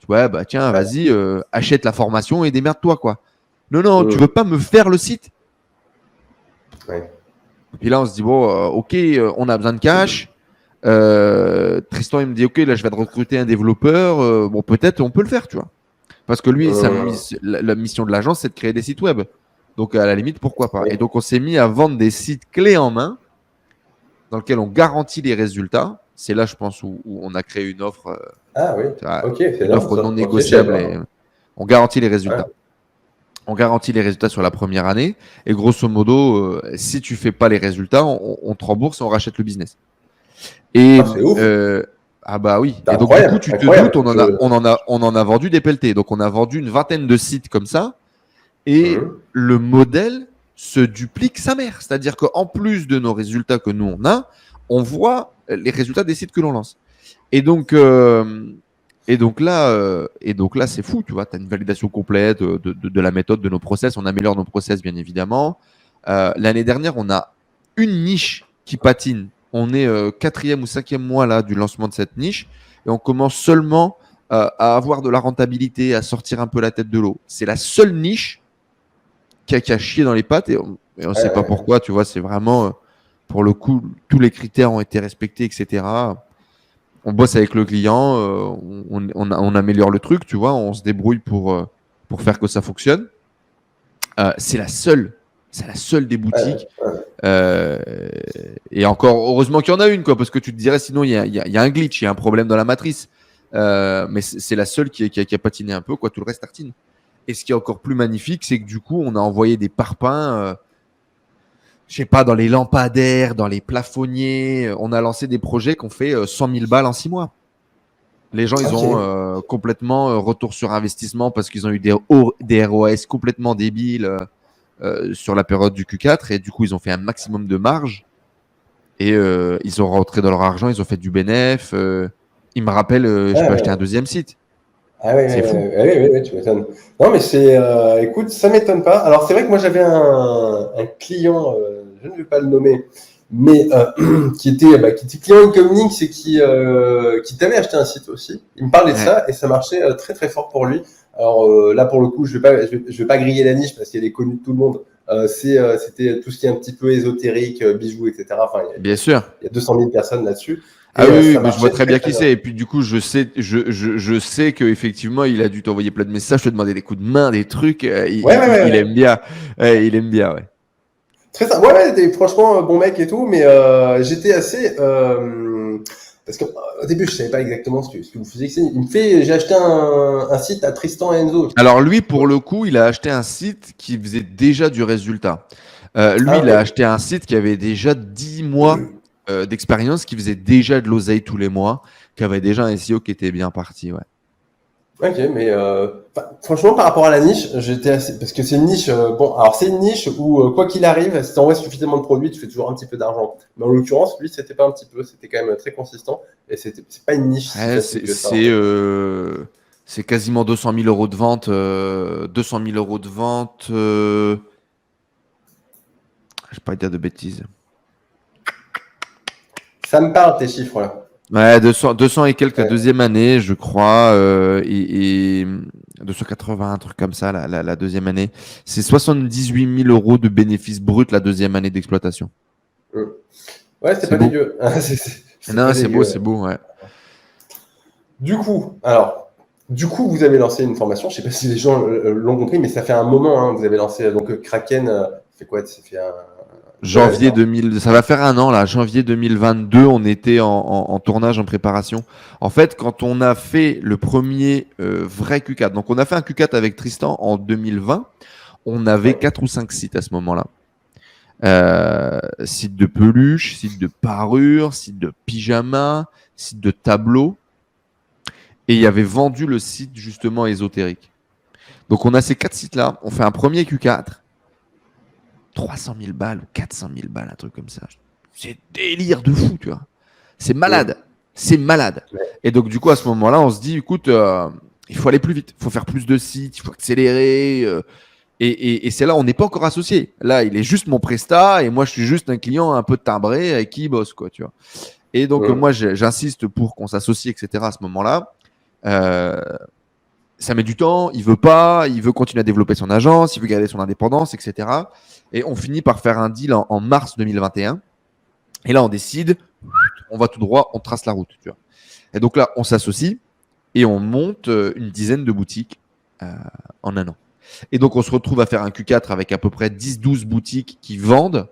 Ouais, tiens, vas-y, achète la formation et démerde-toi, quoi. Non, tu veux pas me faire le site? Ouais. Et puis là, on se dit ok, on a besoin de cash. Tristan, il me dit ok, là, je vais te recruter un développeur. Bon, peut-être on peut le faire, tu vois. Parce que lui, la mission de l'agence, c'est de créer des sites web. Donc, à la limite, pourquoi pas. Oui. Et donc, on s'est mis à vendre des sites clés en main dans lesquels on garantit les résultats. C'est là, je pense, où on a créé une offre, Ah oui, ok, une offre non négociable. Et on garantit les résultats. Ouais. On garantit les résultats sur la première année. Et grosso modo, si tu fais pas les résultats, on te rembourse et on rachète le business. Et c'est ouf. Oui. Et donc du coup, tu te doutes, on en a vendu des pelletés. Donc on a vendu une vingtaine de sites comme ça. Et le modèle se duplique sa mère. C'est-à-dire qu'en plus de nos résultats que nous on voit les résultats des sites que l'on lance. Et donc là, c'est fou, tu vois. Tu as une validation complète de la méthode, de nos process. On améliore nos process, bien évidemment. L'année dernière, on a une niche qui patine. On est 4e ou 5e mois là, du lancement de cette niche. Et on commence seulement à avoir de la rentabilité, à sortir un peu la tête de l'eau. C'est la seule niche qui a chié dans les pattes. Et on ne sait pas pourquoi, tu vois. C'est vraiment, pour le coup, tous les critères ont été respectés, etc. On bosse avec le client, on améliore le truc, tu vois, on se débrouille pour faire que ça fonctionne. C'est la seule des boutiques. Et encore, heureusement qu'il y en a une, quoi, parce que tu te dirais, sinon, il y a un glitch, il y a un problème dans la matrice. Mais c'est la seule qui a patiné un peu, quoi, tout le reste tartine. Et ce qui est encore plus magnifique, c'est que du coup, on a envoyé des parpaings. Je sais pas, dans les lampadaires, dans les plafonniers. On a lancé des projets qui ont fait 100 000 balles en 6 mois. Les gens, ils ont complètement retour sur investissement parce qu'ils ont eu des ROAS complètement débiles sur la période du Q4. Et du coup, ils ont fait un maximum de marge. Et ils ont rentré dans leur argent, ils ont fait du bénéf. Ils me rappellent, je peux acheter un deuxième site. Ah oui, c'est fou. Oui, tu m'étonnes. Non, mais écoute, ça m'étonne pas. Alors, c'est vrai que moi, j'avais un client, je ne vais pas le nommer, mais qui était client Incoming, c'est qui t'avait acheté un site aussi. Il me parlait de ça et ça marchait très très fort pour lui. Alors là, pour le coup, je vais pas griller la niche parce qu'elle est connue de tout le monde. C'était tout ce qui est un petit peu ésotérique, bijoux, etc. Enfin, bien sûr. Il y a 200 000 personnes là-dessus. Ah oui, mais je vois très bien qui c'est. Et puis du coup, je sais qu'effectivement, il a dû t'envoyer plein de messages, te demander des coups de main, des trucs. Il aime bien. Il aime bien, ouais. Très ça. Franchement, bon mec et tout, mais j'étais assez parce qu'au début, je savais pas exactement ce que vous faisiez. Il me fait, j'ai acheté un site à Tristan et Enzo. Alors lui, pour le coup, il a acheté un site qui faisait déjà du résultat. Il a acheté un site qui avait déjà 10 mois d'expérience, qui faisait déjà de l'oseille tous les mois, qui avait déjà un SEO qui était bien parti, ouais. Ok, mais franchement, par rapport à la niche, j'étais assez, parce que c'est une niche. Alors c'est une niche où quoi qu'il arrive, si tu envoies suffisamment de produits, tu fais toujours un petit peu d'argent. Mais en l'occurrence, lui, c'était pas un petit peu, c'était quand même très consistant. Et c'est pas une niche. C'est quasiment 200 000 euros de vente. 200 000 euros de vente. Je vais pas dire de bêtises. Ça me parle tes chiffres là. Ouais, 200 et quelques la deuxième année, je crois, et 280, un truc comme ça, la deuxième année. C'est 78 000 euros de bénéfices bruts la deuxième année d'exploitation. Ouais, c'est pas dégueu. Non, c'est beau, c'est beau, ouais. Du coup, vous avez lancé une formation. Je sais pas si les gens l'ont compris, mais ça fait un moment. Hein, vous avez lancé donc Kraken. C'est quoi? Ça fait janvier 2000, ça va faire un an là, janvier 2022, on était en tournage, en préparation. En fait, quand on a fait le premier vrai Q4, donc on a fait un Q4 avec Tristan en 2020, on avait 4 ou 5 sites à ce moment-là. Site de peluche, site de parure, site de pyjama, site de tableau. Et il y avait vendu le site justement ésotérique. Donc, on a ces 4 sites-là. On fait un premier Q4. 300 000 balles ou 400 000 balles, un truc comme ça. C'est délire de fou, tu vois. C'est malade. C'est malade. Ouais. Et donc, du coup, à ce moment-là, on se dit, écoute, il faut aller plus vite. Il faut faire plus de sites. Il faut accélérer. Et c'est là, on n'est pas encore associé. Là, il est juste mon prestat et moi, je suis juste un client un peu timbré avec qui il bosse, quoi, tu vois. Et donc, moi, j'insiste pour qu'on s'associe, etc. à ce moment-là. Ça met du temps, il veut continuer à développer son agence, il veut garder son indépendance, etc. Et on finit par faire un deal en mars 2021. Et là, on décide, on va tout droit, on trace la route, tu vois. Et donc là, on s'associe et on monte une dizaine de boutiques en un an. Et donc, on se retrouve à faire un Q4 avec à peu près 10-12 boutiques qui vendent.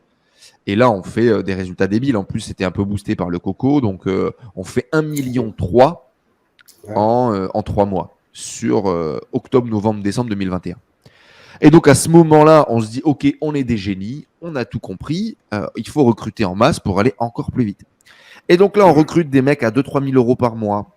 Et là, on fait des résultats débiles. En plus, c'était un peu boosté par le coco. Donc, on fait 1,3 million en 3 mois sur octobre, novembre, décembre 2021. Et donc, à ce moment-là, on se dit, OK, on est des génies, on a tout compris, il faut recruter en masse pour aller encore plus vite. Et donc là, on recrute des mecs à 2-3 000 euros par mois.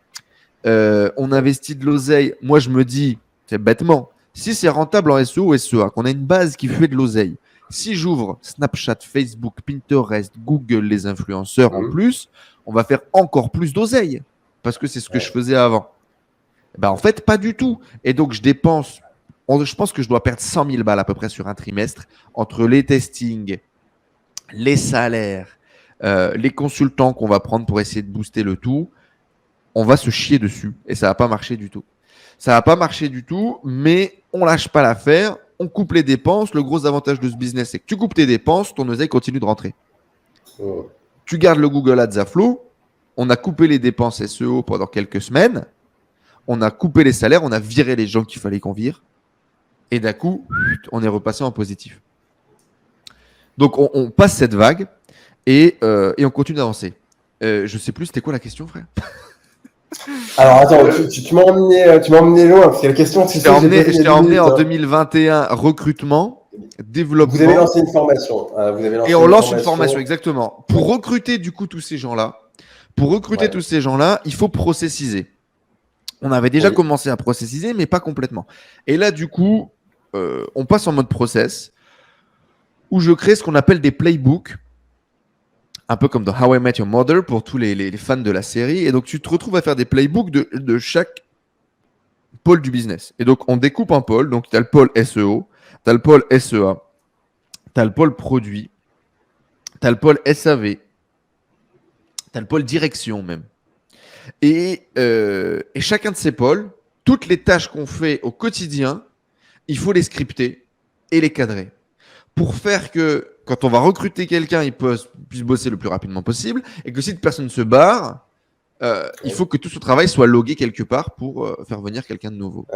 On investit de l'oseille. Moi, je me dis, c'est bêtement, si c'est rentable en SEO ou SEA, qu'on a une base qui fait de l'oseille, si j'ouvre Snapchat, Facebook, Pinterest, Google, les influenceurs en plus, on va faire encore plus d'oseille parce que c'est ce que je faisais avant. Ben, en fait, pas du tout. Et donc, je dépense, je pense que je dois perdre 100 000 balles à peu près sur un trimestre entre les testings, les salaires, les consultants qu'on va prendre pour essayer de booster le tout. On va se chier dessus et ça va pas marcher du tout. Ça va pas marcher du tout, mais on lâche pas l'affaire, on coupe les dépenses. Le gros avantage de ce business, c'est que tu coupes tes dépenses, ton oseille continue de rentrer. Tu gardes le Google Ads à flot. On a coupé les dépenses SEO pendant quelques semaines. On a coupé les salaires, on a viré les gens qu'il fallait qu'on vire. Et d'un coup, on est repassé en positif. Donc, on passe cette vague et on continue d'avancer. Je sais plus, c'était quoi la question, frère? Alors, attends, tu m'as emmené loin, parce que la question, je t'ai emmené en 2021, recrutement, développement. Vous avez lancé une formation. Et on lance une formation, exactement. Pour recruter, du coup, tous ces gens-là, il faut processiser. On avait déjà commencé à processiser, mais pas complètement. Et là, du coup, on passe en mode process, où je crée ce qu'on appelle des playbooks, un peu comme dans How I Met Your Mother pour tous les fans de la série. Et donc, tu te retrouves à faire des playbooks de chaque pôle du business. Et donc, on découpe un pôle. Donc, tu as le pôle SEO, tu as le pôle SEA, tu as le pôle produit, tu as le pôle SAV, tu as le pôle direction même. Et chacun de ces pôles, toutes les tâches qu'on fait au quotidien, il faut les scripter et les cadrer pour faire que quand on va recruter quelqu'un, il puisse bosser le plus rapidement possible et que si une personne se barre, il faut que tout ce travail soit logué quelque part pour faire venir quelqu'un de nouveau.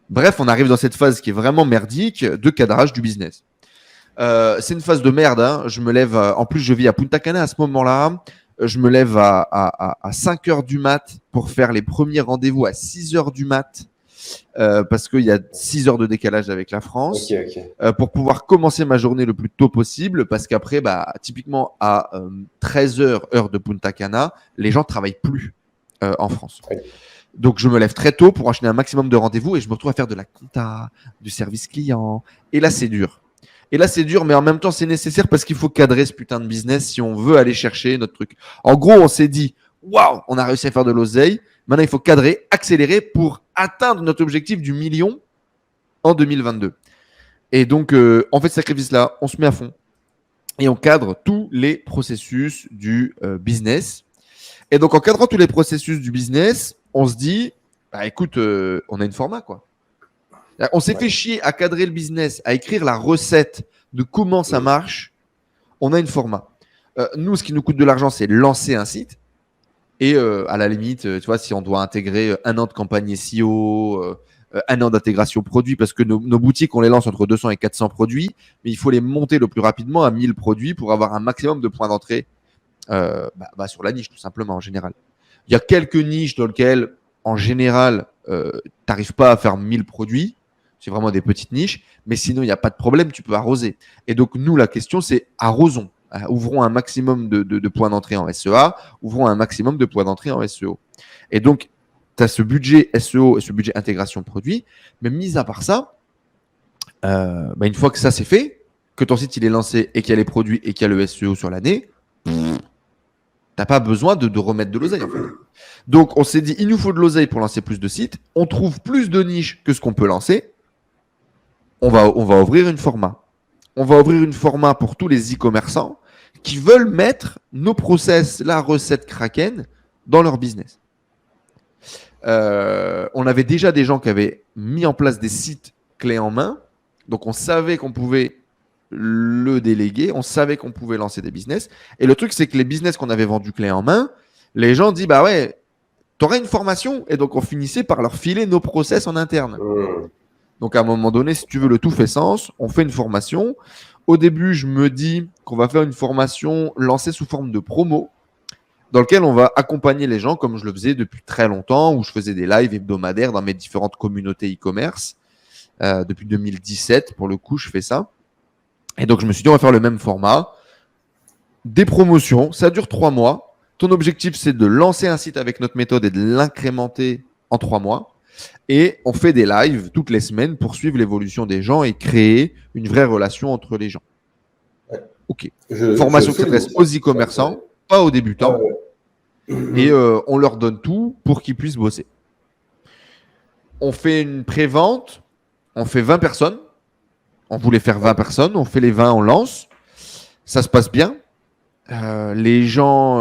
Bref, on arrive dans cette phase qui est vraiment merdique de cadrage du business. C'est une phase de merde. Hein. Je me lève, en plus, je vis à Punta Cana à ce moment-là. Je me lève à 5 h du mat pour faire les premiers rendez-vous à 6 h du mat. Parce qu'il y a 6 heures de décalage avec la France, pour pouvoir commencer ma journée le plus tôt possible, parce qu'après, typiquement à 13 h heure de Punta Cana, les gens travaillent plus en France. Donc je me lève très tôt pour enchaîner un maximum de rendez-vous et je me retrouve à faire de la compta, du service client. Et là, c'est dur. Mais en même temps, c'est nécessaire parce qu'il faut cadrer ce putain de business si on veut aller chercher notre truc. En gros, on s'est dit, waouh, on a réussi à faire de l'oseille. Maintenant, il faut cadrer, accélérer pour atteindre notre objectif du million en 2022. Et donc, on fait ce sacrifice-là, on se met à fond et on cadre tous les processus du business. Et donc, en cadrant tous les processus du business, on se dit, écoute, on a une format, quoi. On s'est fait chier à cadrer le business, à écrire la recette de comment ça marche. On a une format. Nous, ce qui nous coûte de l'argent, c'est lancer un site. Et à la limite, tu vois, si on doit intégrer 1 an de campagne SEO, 1 an d'intégration produit, parce que nos boutiques, on les lance entre 200 et 400 produits, mais il faut les monter le plus rapidement à 1000 produits pour avoir un maximum de points d'entrée sur la niche, tout simplement, en général. Il y a quelques niches dans lesquelles, en général, tu n'arrives pas à faire 1000 produits. C'est vraiment des petites niches, mais sinon, il n'y a pas de problème, tu peux arroser. Et donc, nous, la question, c'est arrosons. Ouvrons un maximum de points d'entrée en SEA, ouvrons un maximum de points d'entrée en SEO. Et donc, tu as ce budget SEO et ce budget intégration produit. Mais mis à part ça, une fois que ça c'est fait, que ton site il est lancé et qu'il y a les produits et qu'il y a le SEO sur l'année, t'as pas besoin de remettre de l'oseille en fait. Donc on s'est dit, il nous faut de l'oseille pour lancer plus de sites. On trouve plus de niches que ce qu'on peut lancer. On va ouvrir une format. On va ouvrir une format pour tous les e-commerçants qui veulent mettre nos process, la recette Kraken dans leur business. On avait déjà des gens qui avaient mis en place des sites clés en main. Donc on savait qu'on pouvait le déléguer, on savait qu'on pouvait lancer des business. Et le truc, c'est que les business qu'on avait vendus clés en main, les gens disent, bah ouais, t'aurais une formation. Et donc, on finissait par leur filer nos process en interne. Donc, à un moment donné, si tu veux, le tout fait sens. On fait une formation. Au début, je me dis qu'on va faire une formation lancée sous forme de promo dans lequel on va accompagner les gens comme je le faisais depuis très longtemps, où je faisais des lives hebdomadaires dans mes différentes communautés e-commerce. Depuis 2017, pour le coup, je fais ça. Et donc, je me suis dit, on va faire le même format. Des promotions, ça dure 3 mois. Ton objectif, c'est de lancer un site avec notre méthode et de l'incrémenter en 3 mois. Et on fait des lives toutes les semaines pour suivre l'évolution des gens et créer une vraie relation entre les gens. Ok. Formation qui s'adresse aux e-commerçants, pas aux débutants. Et on leur donne tout pour qu'ils puissent bosser. On fait une pré-vente. On fait 20 personnes. On voulait faire 20 personnes. On fait les 20, on lance. Ça se passe bien. Les gens,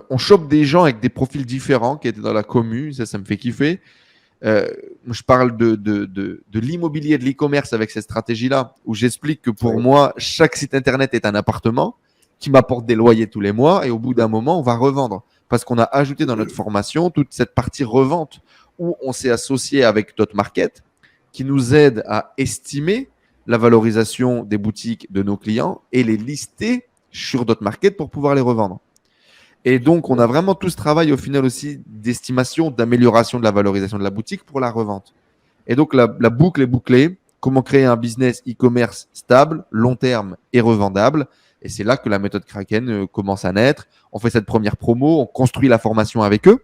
on chope des gens avec des profils différents qui étaient dans la commu. Ça me fait kiffer. Je parle de l'immobilier, de l'e-commerce avec cette stratégie-là, où j'explique que pour moi, chaque site internet est un appartement qui m'apporte des loyers tous les mois. Et au bout d'un moment, on va revendre. Parce qu'on a ajouté dans notre formation toute cette partie revente où on s'est associé avec DotMarket qui nous aide à estimer la valorisation des boutiques de nos clients et les lister sur DotMarket pour pouvoir les revendre. Et donc, on a vraiment tout ce travail au final aussi d'estimation, d'amélioration de la valorisation de la boutique pour la revente. Et donc, la boucle est bouclée. Comment créer un business e-commerce stable, long terme et revendable. Et c'est là que la méthode Kraken commence à naître. On fait cette première promo, on construit la formation avec eux.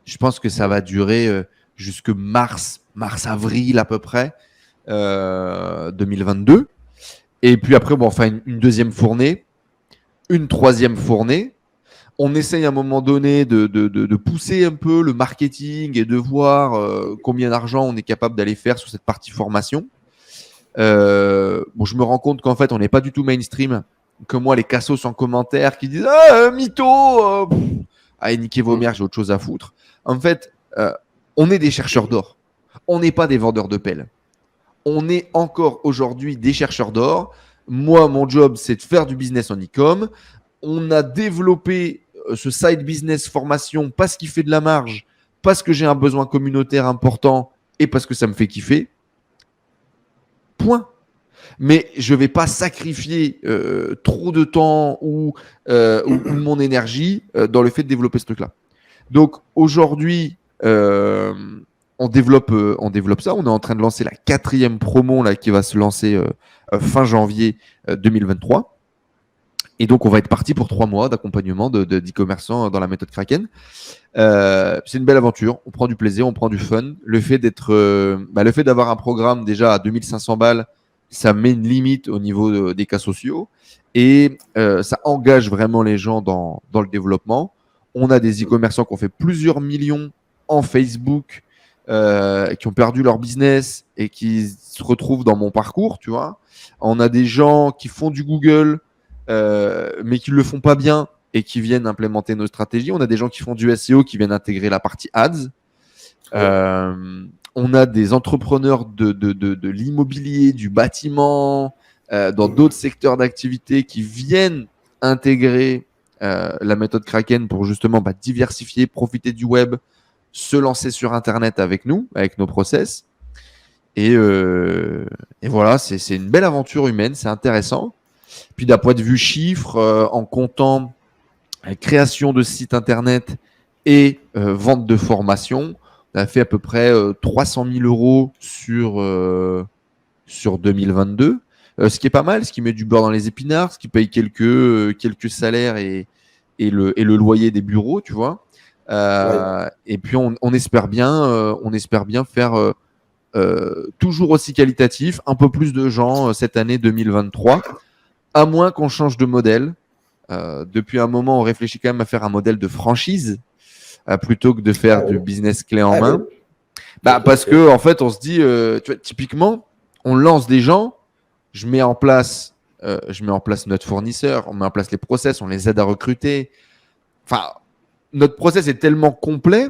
Je pense que ça va durer jusque mars-avril à peu près 2022. Et puis après, on fait une deuxième fournée, une troisième fournée. On essaye à un moment donné de pousser un peu le marketing et de voir combien d'argent on est capable d'aller faire sur cette partie formation. Je me rends compte qu'en fait, on n'est pas du tout mainstream. Que moi, les cassos en commentaire qui disent « Ah, mytho allez, niquez vos mères, j'ai autre chose à foutre. » En fait, on est des chercheurs d'or. On n'est pas des vendeurs de pelles. On est encore aujourd'hui des chercheurs d'or. Moi, mon job, c'est de faire du business en e-com. On a développé ce side business formation parce qu'il fait de la marge, parce que j'ai un besoin communautaire important et parce que ça me fait kiffer. Point. Mais je ne vais pas sacrifier trop de temps ou mon énergie dans le fait de développer ce truc-là. Donc aujourd'hui, on développe ça. On est en train de lancer la 4e promo là, qui va se lancer fin janvier 2023. Et donc, on va être parti pour 3 mois d'accompagnement d'e-commerçants dans la méthode Kraken. C'est une belle aventure. On prend du plaisir, on prend du fun. Le fait d'avoir un programme déjà à 2500 balles, ça met une limite au niveau des cas sociaux. Et ça engage vraiment les gens dans le développement. On a des e-commerçants qui ont fait plusieurs millions en Facebook, qui ont perdu leur business et qui se retrouvent dans mon parcours, tu vois. On a des gens qui font du Google, mais qui ne le font pas bien et qui viennent implémenter nos stratégies. On a des gens qui font du SEO, qui viennent intégrer la partie ads. On a des entrepreneurs de l'immobilier, du bâtiment, dans d'autres secteurs d'activité qui viennent intégrer la méthode Kraken pour justement diversifier, profiter du web, se lancer sur Internet avec nous, avec nos process. Et voilà, c'est une belle aventure humaine, c'est intéressant. Puis d'un point de vue chiffres, en comptant création de sites Internet et vente de formation, on a fait à peu près 300 000 euros sur 2022. Ce qui est pas mal, ce qui met du beurre dans les épinards, ce qui paye quelques salaires et le loyer des bureaux, tu vois. Oui. Et puis on espère bien faire toujours aussi qualitatif, un peu plus de gens cette année 2023, à moins qu'on change de modèle. Depuis un moment, on réfléchit quand même à faire un modèle de franchise plutôt que de Ah faire du oui. business clé en Ah oui. main. Bah, Ok, parce ok. que en fait, on se dit, tu vois, typiquement, on lance des gens, je mets en place, notre fournisseur, on met en place les process, on les aide à recruter. Enfin, notre process est tellement complet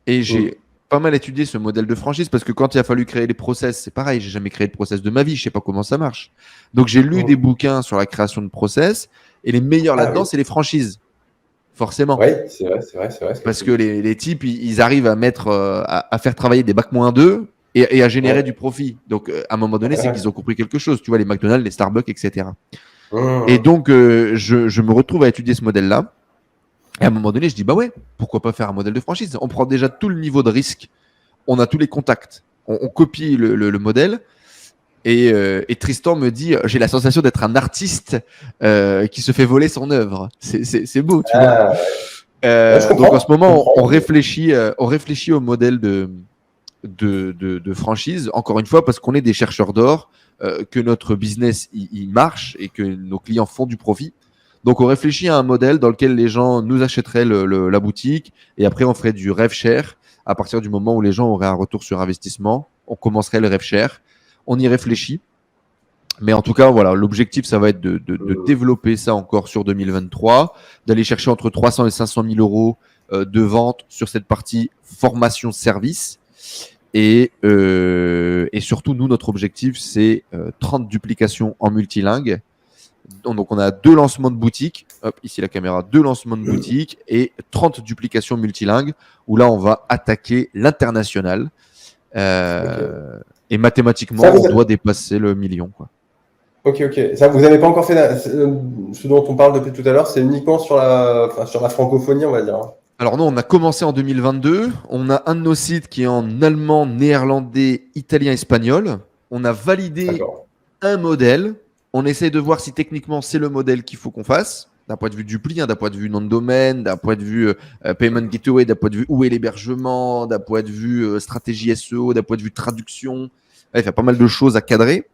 et Hmm. j'ai pas mal étudié ce modèle de franchise parce que quand il a fallu créer les process, c'est pareil, j'ai jamais créé de process de ma vie, je sais pas comment ça marche. Donc j'ai lu des Hmm. bouquins sur la création de process et les meilleurs Ah là-dedans, oui. c'est les franchises, forcément. Oui, c'est vrai, c'est vrai, c'est vrai ce que Parce tu que dis. les types, ils arrivent à mettre, à faire travailler des bac-2 et à générer du Ouais. profit. Donc, à un moment donné, c'est qu'ils Ouais. ont compris quelque chose. Tu vois, les McDonald's, les Starbucks, etc. Et Hmm. donc, je me retrouve à étudier ce modèle-là. Et à un moment donné, je dis, bah ouais, pourquoi pas faire un modèle de franchise? On prend déjà tout le niveau de risque, on a tous les contacts, on copie le modèle. Et Tristan me dit, j'ai la sensation d'être un artiste qui se fait voler son œuvre. C'est beau, tu vois. Ah, ouais, je Donc en ce comprends. Je moment, comprends. on réfléchit au modèle de franchise, encore une fois, parce qu'on est des chercheurs d'or, que notre business il marche et que nos clients font du profit. Donc on réfléchit à un modèle dans lequel les gens nous achèteraient la boutique et après on ferait du rev share. À partir du moment où les gens auraient un retour sur investissement, on commencerait le rev share. On y réfléchit. Mais en tout cas, voilà, l'objectif, ça va être de Hmm. développer ça encore sur 2023, d'aller chercher entre 300 et 500 000 euros de vente sur cette partie formation-service. Et surtout, nous, notre objectif, c'est 30 duplications en multilingue. Donc, on a 2 lancements de boutique. Hop, ici la caméra, 2 lancements de boutique et 30 duplications multilingues où là, on va attaquer l'international. Ok. Euh, et Ça, mathématiquement, on doit dépasser le million, quoi. ok, ok. Ça, vous n'avez pas encore fait ce dont on parle depuis tout à l'heure, c'est uniquement sur enfin, sur la francophonie, on va dire, hein. Alors nous, on a commencé en 2022. On a un de nos sites qui est en allemand, néerlandais, italien, espagnol. On a validé D'accord. un modèle. On essaie de voir si techniquement c'est le modèle qu'il faut qu'on fasse, d'un point de vue dupli, d'un point de vue nom de domaine, d'un point de vue payment gateway, d'un point de vue où est l'hébergement, d'un point de vue stratégie SEO, d'un point de vue traduction. Il y a pas mal de choses à cadrer.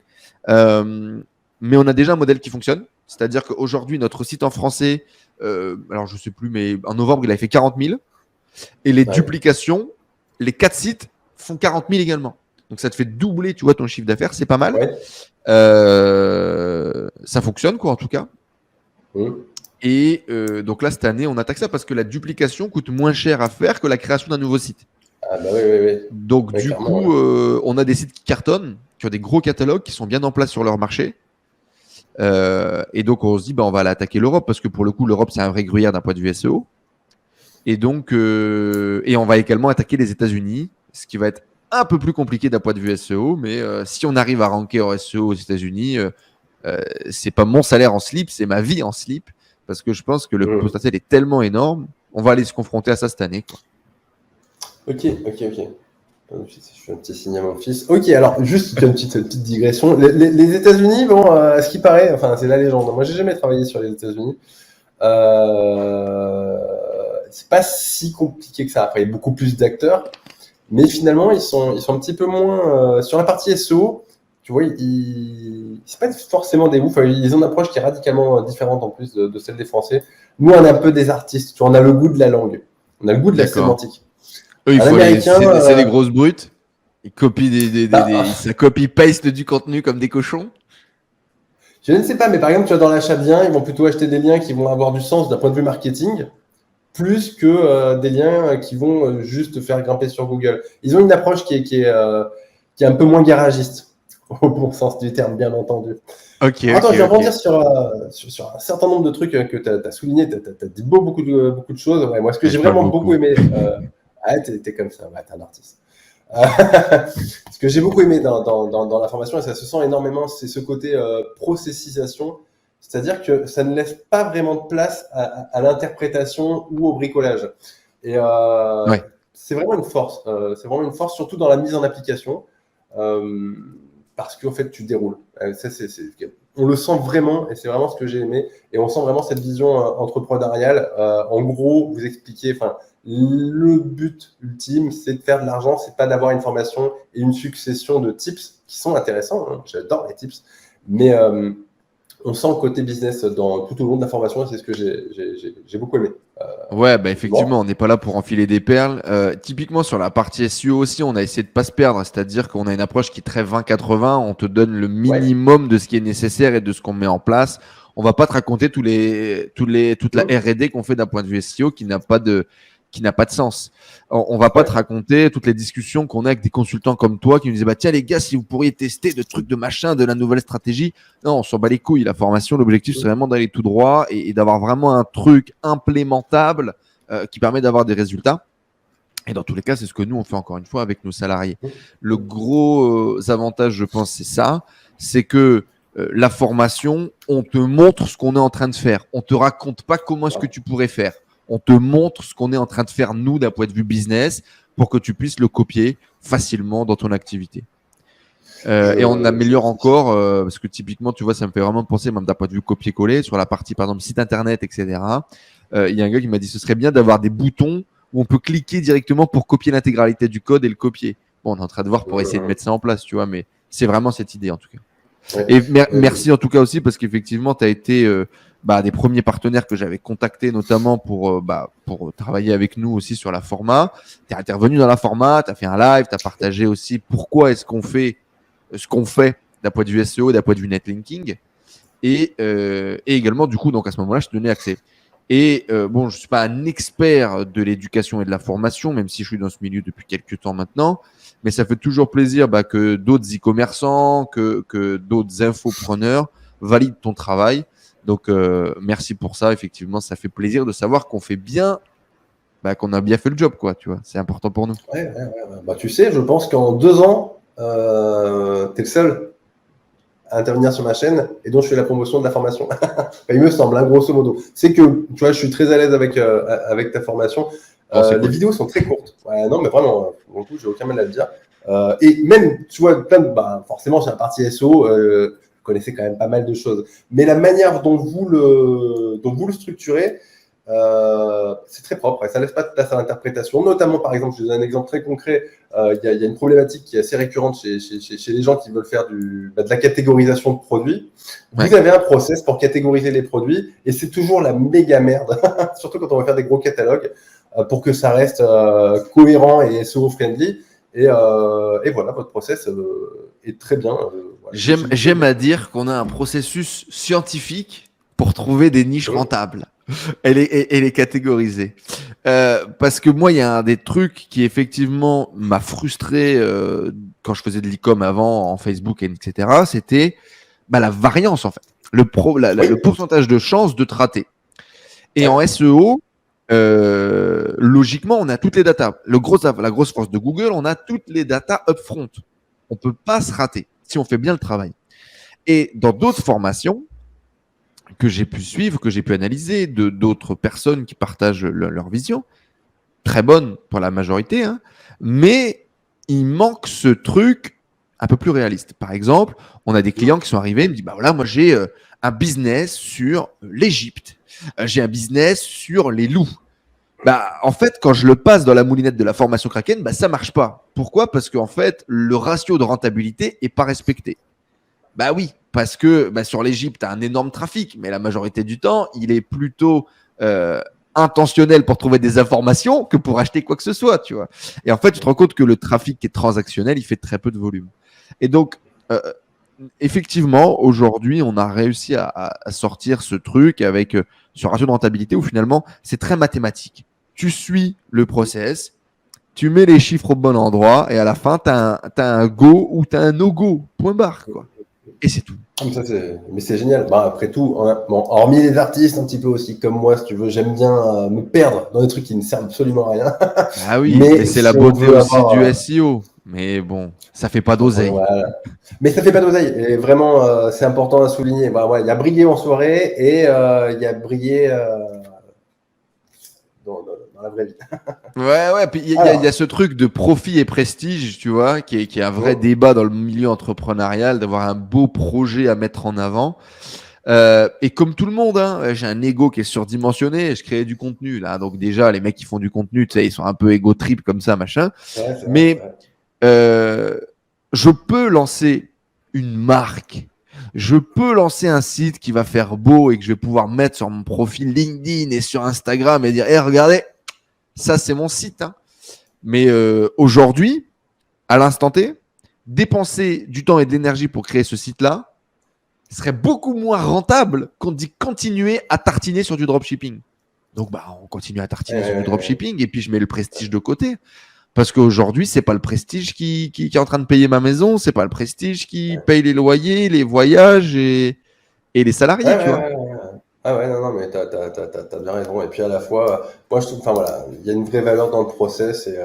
Euh, mais on a déjà un modèle qui fonctionne. C'est-à-dire qu'aujourd'hui, notre site en français, alors je ne sais plus, mais en novembre, il a fait 40 000. Et les Ouais. duplications, les 4 sites font 40 000 également. Donc ça te fait doubler, tu vois, ton chiffre d'affaires, c'est pas mal. Ouais. Ça fonctionne, quoi, en tout cas. Hmm. Et donc là, cette année, on attaque ça parce que la duplication coûte moins cher à faire que la création d'un nouveau site. Ah bah oui, oui, oui. Donc Oui, du clairement, ouais. coup, on a des sites qui cartonnent, qui ont des gros catalogues, qui sont bien en place sur leur marché. Et donc on se dit, bah, on va aller attaquer l'Europe parce que pour le coup, l'Europe, c'est un vrai gruyère d'un point de vue SEO. Et donc, et on va également attaquer les États-Unis, ce qui va être un peu plus compliqué d'un point de vue SEO. Mais si on arrive à ranker en SEO aux États-Unis, c'est pas mon salaire en slip, c'est ma vie en slip. Parce que je pense que le Hmm. potentiel est tellement énorme. On va aller se confronter à ça cette année, quoi. Ok, ok, ok. Je fais un petit signe à mon fils. Ok, alors juste une petite digression. Les États-Unis, bon, à ce qui paraît, enfin c'est la légende. Moi, j'ai jamais travaillé sur les États-Unis. Euh, c'est pas si compliqué que ça. Après, il y a beaucoup plus d'acteurs, mais finalement, ils sont un petit peu moins sur la partie SEO. Tu vois, c'est pas forcément des ouf. Ils ont une approche qui est radicalement différente en plus de celle des Français. Nous, on est un peu des artistes. Tu vois, on a le goût de la langue, on a le goût de la D'accord. sémantique. Eux, il Un faut aller. Américain, C'est des grosses brutes. Ils copient bah, ça copie-paste du contenu comme des cochons. je ne sais pas, mais par exemple, tu vois, dans l'achat de liens, ils vont plutôt acheter des liens qui vont avoir du sens d'un point de vue marketing, plus que des liens qui vont juste faire grimper sur Google. Ils ont une approche qui est un peu moins garagiste, au bon sens du terme, bien entendu. Ok, Alors, ok, attends, je vais rebondir ok. sur un certain nombre de trucs que tu as souligné. Tu as dit beaucoup de choses. Ouais, moi, ce que Ouais, j'ai je parle vraiment beaucoup beaucoup. aimé, ah, t'es comme ça, ouais, t'es un artiste. Ce que j'ai beaucoup aimé dans la formation, et ça se sent énormément, c'est ce côté processisation. C'est-à-dire que ça ne laisse pas vraiment de place à l'interprétation ou au bricolage. Et Ouais. c'est vraiment une force. C'est vraiment une force, surtout dans la mise en application. Parce qu'en fait, tu déroules. Ça, on le sent vraiment, et c'est vraiment ce que j'ai aimé, et on sent vraiment cette vision entrepreneuriale. En gros, vous expliquez, le but ultime, c'est de faire de l'argent, c'est pas d'avoir une formation et une succession de tips qui sont intéressants, hein, j'adore les tips, mais on sent le côté business tout au long de la formation, et c'est ce que j'ai beaucoup aimé. Ouais, bah effectivement, on n'est pas là pour enfiler des perles. Typiquement sur la partie SEO aussi, on a essayé de pas se perdre, c'est-à-dire qu'on a une approche qui est très 20-80, on te donne le minimum de ce qui est nécessaire et de ce qu'on met en place. On va pas te raconter toute la R&D qu'on fait d'un point de vue SEO qui n'a pas de sens. On va pas te raconter toutes les discussions qu'on a avec des consultants comme toi qui nous disaient, bah tiens les gars, si vous pourriez tester de trucs de machin, de la nouvelle stratégie. Non, on s'en bat les couilles. La formation, l'objectif, c'est vraiment d'aller tout droit et d'avoir vraiment un truc implémentable qui permet d'avoir des résultats. Et dans tous les cas, c'est ce que nous, on fait encore une fois avec nos salariés. Le gros avantage, je pense, c'est ça. C'est que la formation, on te montre ce qu'on est en train de faire. On te raconte pas comment est-ce que tu pourrais faire. On te montre ce qu'on est en train de faire, nous, d'un point de vue business, pour que tu puisses le copier facilement dans ton activité. Et on améliore encore, parce que typiquement, tu vois, ça me fait vraiment penser, même d'un point de vue copier-coller, sur la partie, par exemple, site internet, etc. Il y a un gars qui m'a dit, ce serait bien d'avoir des boutons où on peut cliquer directement pour copier l'intégralité du code et le copier. Bon, on est en train de voir pour essayer de mettre ça en place, tu vois, mais c'est vraiment cette idée, en tout cas. Ouais. Et merci en tout cas aussi, parce qu'effectivement, tu as été des premiers partenaires que j'avais contactés, notamment pour travailler avec nous aussi sur la format. Tu es intervenu dans la format, tu as fait un live, tu as partagé aussi pourquoi est-ce qu'on fait ce qu'on fait d'un point de vue SEO, d'un point de vue netlinking. Et également, du coup, donc à ce moment-là, je te donnais accès. Et bon, je ne suis pas un expert de l'éducation et de la formation, même si je suis dans ce milieu depuis quelques temps maintenant, mais ça fait toujours plaisir que d'autres e-commerçants, que d'autres infopreneurs valident ton travail. Donc, merci pour ça. Effectivement, ça fait plaisir de savoir qu'on fait bien, qu'on a bien fait le job, quoi. Tu vois, c'est important pour nous. Ouais. Bah, tu sais, je pense qu'en 2 ans, tu es le seul à intervenir sur ma chaîne et dont je fais la promotion de la formation. Il me semble, hein, grosso modo. C'est que, tu vois, je suis très à l'aise avec ta formation. Les vidéos sont très courtes. Ouais, non, mais vraiment, pour le coup, j'ai aucun mal à le dire. Et même, tu vois, forcément, sur la partie SEO, vous connaissez quand même pas mal de choses. Mais la manière dont vous le structurez, c'est très propre et ça laisse pas de place à l'interprétation. Notamment, par exemple, je vous donne un exemple très concret. Il y a une problématique qui est assez récurrente chez les gens qui veulent faire de la catégorisation de produits. Ouais. Vous avez un process pour catégoriser les produits et c'est toujours la méga merde, surtout quand on va faire des gros catalogues, pour que ça reste cohérent et SEO-friendly. Et voilà, votre process est très bien. Voilà. J'aime à dire qu'on a un processus scientifique pour trouver des niches rentables. Elle est catégorisée. Parce que moi, il y a un des trucs qui effectivement m'a frustré quand je faisais de l'e-com avant en Facebook, etc. C'était la variance en fait, le pourcentage de chances de te rater. Et en SEO, logiquement, on a toutes les datas. La grosse force de Google, on a toutes les datas upfront. On peut pas se rater si on fait bien le travail. Et dans d'autres formations que j'ai pu suivre, que j'ai pu analyser, d'autres personnes qui partagent leur vision, très bonne pour la majorité, hein, mais il manque ce truc un peu plus réaliste. Par exemple, on a des clients qui sont arrivés et me disent, voilà, moi j'ai un business sur l'Égypte, j'ai un business sur les loups. En fait, quand je le passe dans la moulinette de la formation Kraken, ça marche pas. Pourquoi ? Parce qu'en fait, le ratio de rentabilité est pas respecté. Oui, parce que sur l'Égypte, tu as un énorme trafic, mais la majorité du temps, il est plutôt intentionnel pour trouver des informations que pour acheter quoi que ce soit, tu vois. Et en fait, tu te rends compte que le trafic qui est transactionnel, il fait très peu de volume. Et donc, effectivement, aujourd'hui, on a réussi à sortir ce truc avec ce ratio de rentabilité où finalement, c'est très mathématique. Tu suis le process, tu mets les chiffres au bon endroit et à la fin, tu as un go ou tu as un no-go, point barre, quoi. Et c'est tout. Mais c'est génial. Après tout, hormis les artistes un petit peu aussi, comme moi, si tu veux, j'aime bien me perdre dans des trucs qui ne servent absolument à rien. Ah oui, mais c'est la beauté aussi du SEO. Mais bon, ça fait pas d'oseille. Voilà. Mais ça fait pas d'oseille. Et vraiment, c'est important à souligner. Il y a briller en soirée et il y a briller dans la vraie vie. Ouais, puis il y a ce truc de profit et prestige, tu vois, qui est un vrai débat dans le milieu entrepreneurial, d'avoir un beau projet à mettre en avant. Et comme tout le monde, hein, j'ai un ego qui est surdimensionné, je crée du contenu, là. Donc déjà, les mecs qui font du contenu, tu sais, ils sont un peu égo trip comme ça, machin. Ouais, c'est Mais vrai. je peux lancer une marque. Je peux lancer un site qui va faire beau et que je vais pouvoir mettre sur mon profil LinkedIn et sur Instagram et dire, hey, regardez, ça c'est mon site. Hein. Mais aujourd'hui, à l'instant T, dépenser du temps et de l'énergie pour créer ce site-là serait beaucoup moins rentable qu'on dit continuer à tartiner sur du dropshipping. Donc, on continue à tartiner sur du dropshipping et puis je mets le prestige de côté. Parce qu'aujourd'hui, c'est pas le prestige qui est en train de payer ma maison, c'est pas le prestige qui paye les loyers, les voyages et les salariés, tu vois. Ah ouais, non, mais t'as bien raison. Et puis à la fois, moi je trouve, enfin voilà, il y a une vraie valeur dans le process et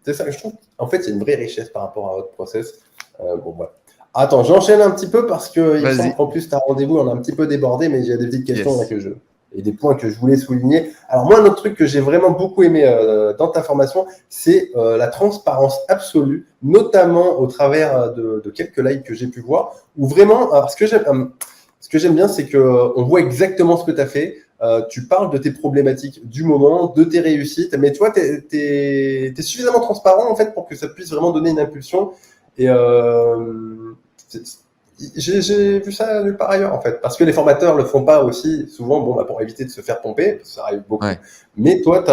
c'est ça que je trouve. En fait, il y a une vraie richesse par rapport à votre process. Bon, voilà. Attends, j'enchaîne un petit peu parce que il me semble qu'en plus, tu as rendez-vous, on a un petit peu débordé, mais il y a des petites questions là et des points que je voulais souligner. Alors moi, un autre truc que j'ai vraiment beaucoup aimé dans ta formation, c'est la transparence absolue, notamment au travers de quelques lives que j'ai pu voir, où vraiment, alors, ce que j'aime bien, c'est qu'on voit exactement ce que tu as fait. Tu parles de tes problématiques du moment, de tes réussites, mais tu vois, tu es suffisamment transparent en fait pour que ça puisse vraiment donner une impulsion. Et j'ai vu ça nulle part ailleurs en fait, parce que les formateurs le font pas aussi souvent, pour éviter de se faire pomper, parce que ça arrive beaucoup. Ouais. Mais toi,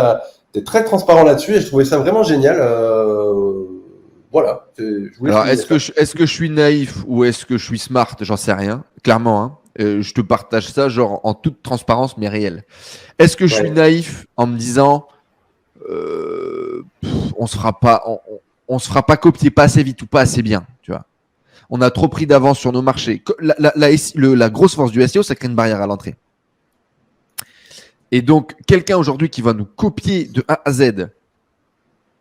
tu es très transparent là-dessus et je trouvais ça vraiment génial. Voilà. Alors, est-ce que je suis naïf ou est-ce que je suis smart? J'en sais rien, clairement. Hein. Je te partage ça genre en toute transparence, mais réelle. Est-ce que je suis naïf en me disant on se fera pas copier pas assez vite ou pas assez bien, tu vois? On a trop pris d'avance sur nos marchés. La grosse force du SEO, ça crée une barrière à l'entrée. Et donc, quelqu'un aujourd'hui qui va nous copier de A à Z,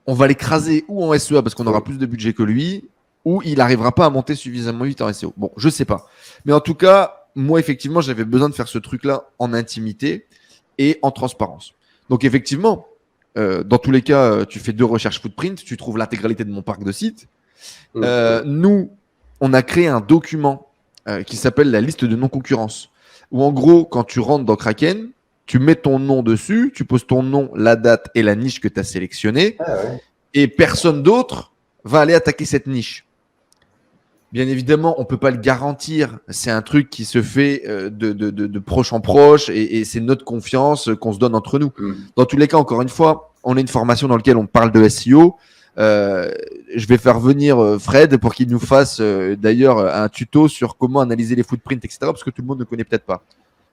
on va l'écraser ou en SEA parce qu'on aura plus de budget que lui, ou il n'arrivera pas à monter suffisamment vite en SEO. Bon, je sais pas. Mais en tout cas, moi, effectivement, j'avais besoin de faire ce truc-là en intimité et en transparence. Donc, effectivement, dans tous les cas, tu fais 2 recherches footprint, tu trouves l'intégralité de mon parc de sites. Nous, on a créé un document qui s'appelle la liste de non-concurrence, où en gros, quand tu rentres dans Kraken, tu mets ton nom dessus, tu poses ton nom, la date et la niche que tu as sélectionnée, et personne d'autre va aller attaquer cette niche. Bien évidemment, on ne peut pas le garantir. C'est un truc qui se fait de proche en proche et c'est notre confiance qu'on se donne entre nous. Dans tous les cas, encore une fois, on a une formation dans laquelle on parle de SEO. Je vais faire venir Fred pour qu'il nous fasse d'ailleurs un tuto sur comment analyser les footprints, etc. Parce que tout le monde ne connaît peut-être pas.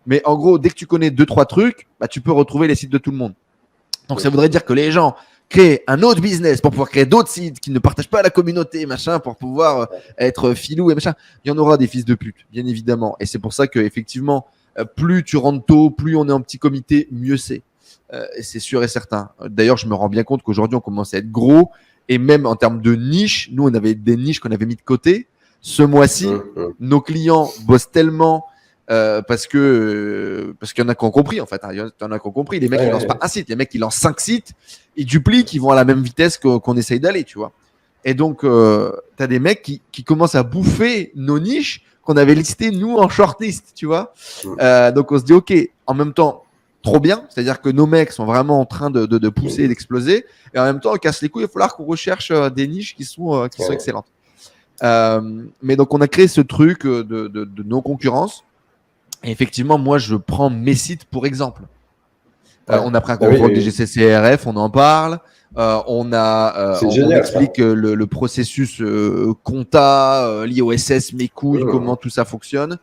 Mais en gros, dès que tu connais 2-3 trucs, tu peux retrouver les sites de tout le monde. Donc ça voudrait dire que les gens créent un autre business pour pouvoir créer d'autres sites qui ne partagent pas la communauté, machin, pour pouvoir être filou et machin. Il y en aura des fils de pute, bien évidemment. Et c'est pour ça qu'effectivement, plus tu rentres tôt, plus on est en petit comité, mieux c'est. Et c'est sûr et certain. D'ailleurs, je me rends bien compte qu'aujourd'hui, on commence à être gros. Et même en termes de niche, nous, on avait des niches qu'on avait mis de côté. Ce mois-ci, nos clients bossent tellement parce qu'il y en a qui ont compris, en fait. Il y en a qui ont compris. Les mecs, ils lancent pas un site. Les mecs, ils lancent 5 sites. Ils dupliquent. Ils vont à la même vitesse qu'on essaye d'aller, tu vois. Et donc, tu as des mecs qui commencent à bouffer nos niches qu'on avait listées, nous, en shortlist, tu vois. Donc, on se dit, OK, en même temps, trop bien, c'est-à-dire que nos mecs sont vraiment en train de pousser et d'exploser, et en même temps on casse les couilles, il va falloir qu'on recherche des niches qui sont excellentes. Mais donc on a créé ce truc de non-concurrence, et effectivement moi je prends mes sites pour exemple. On a pris un contrôle des GCCRF, on en parle, on explique le processus compta, l'IOSS, mes couilles, comment tout ça fonctionne.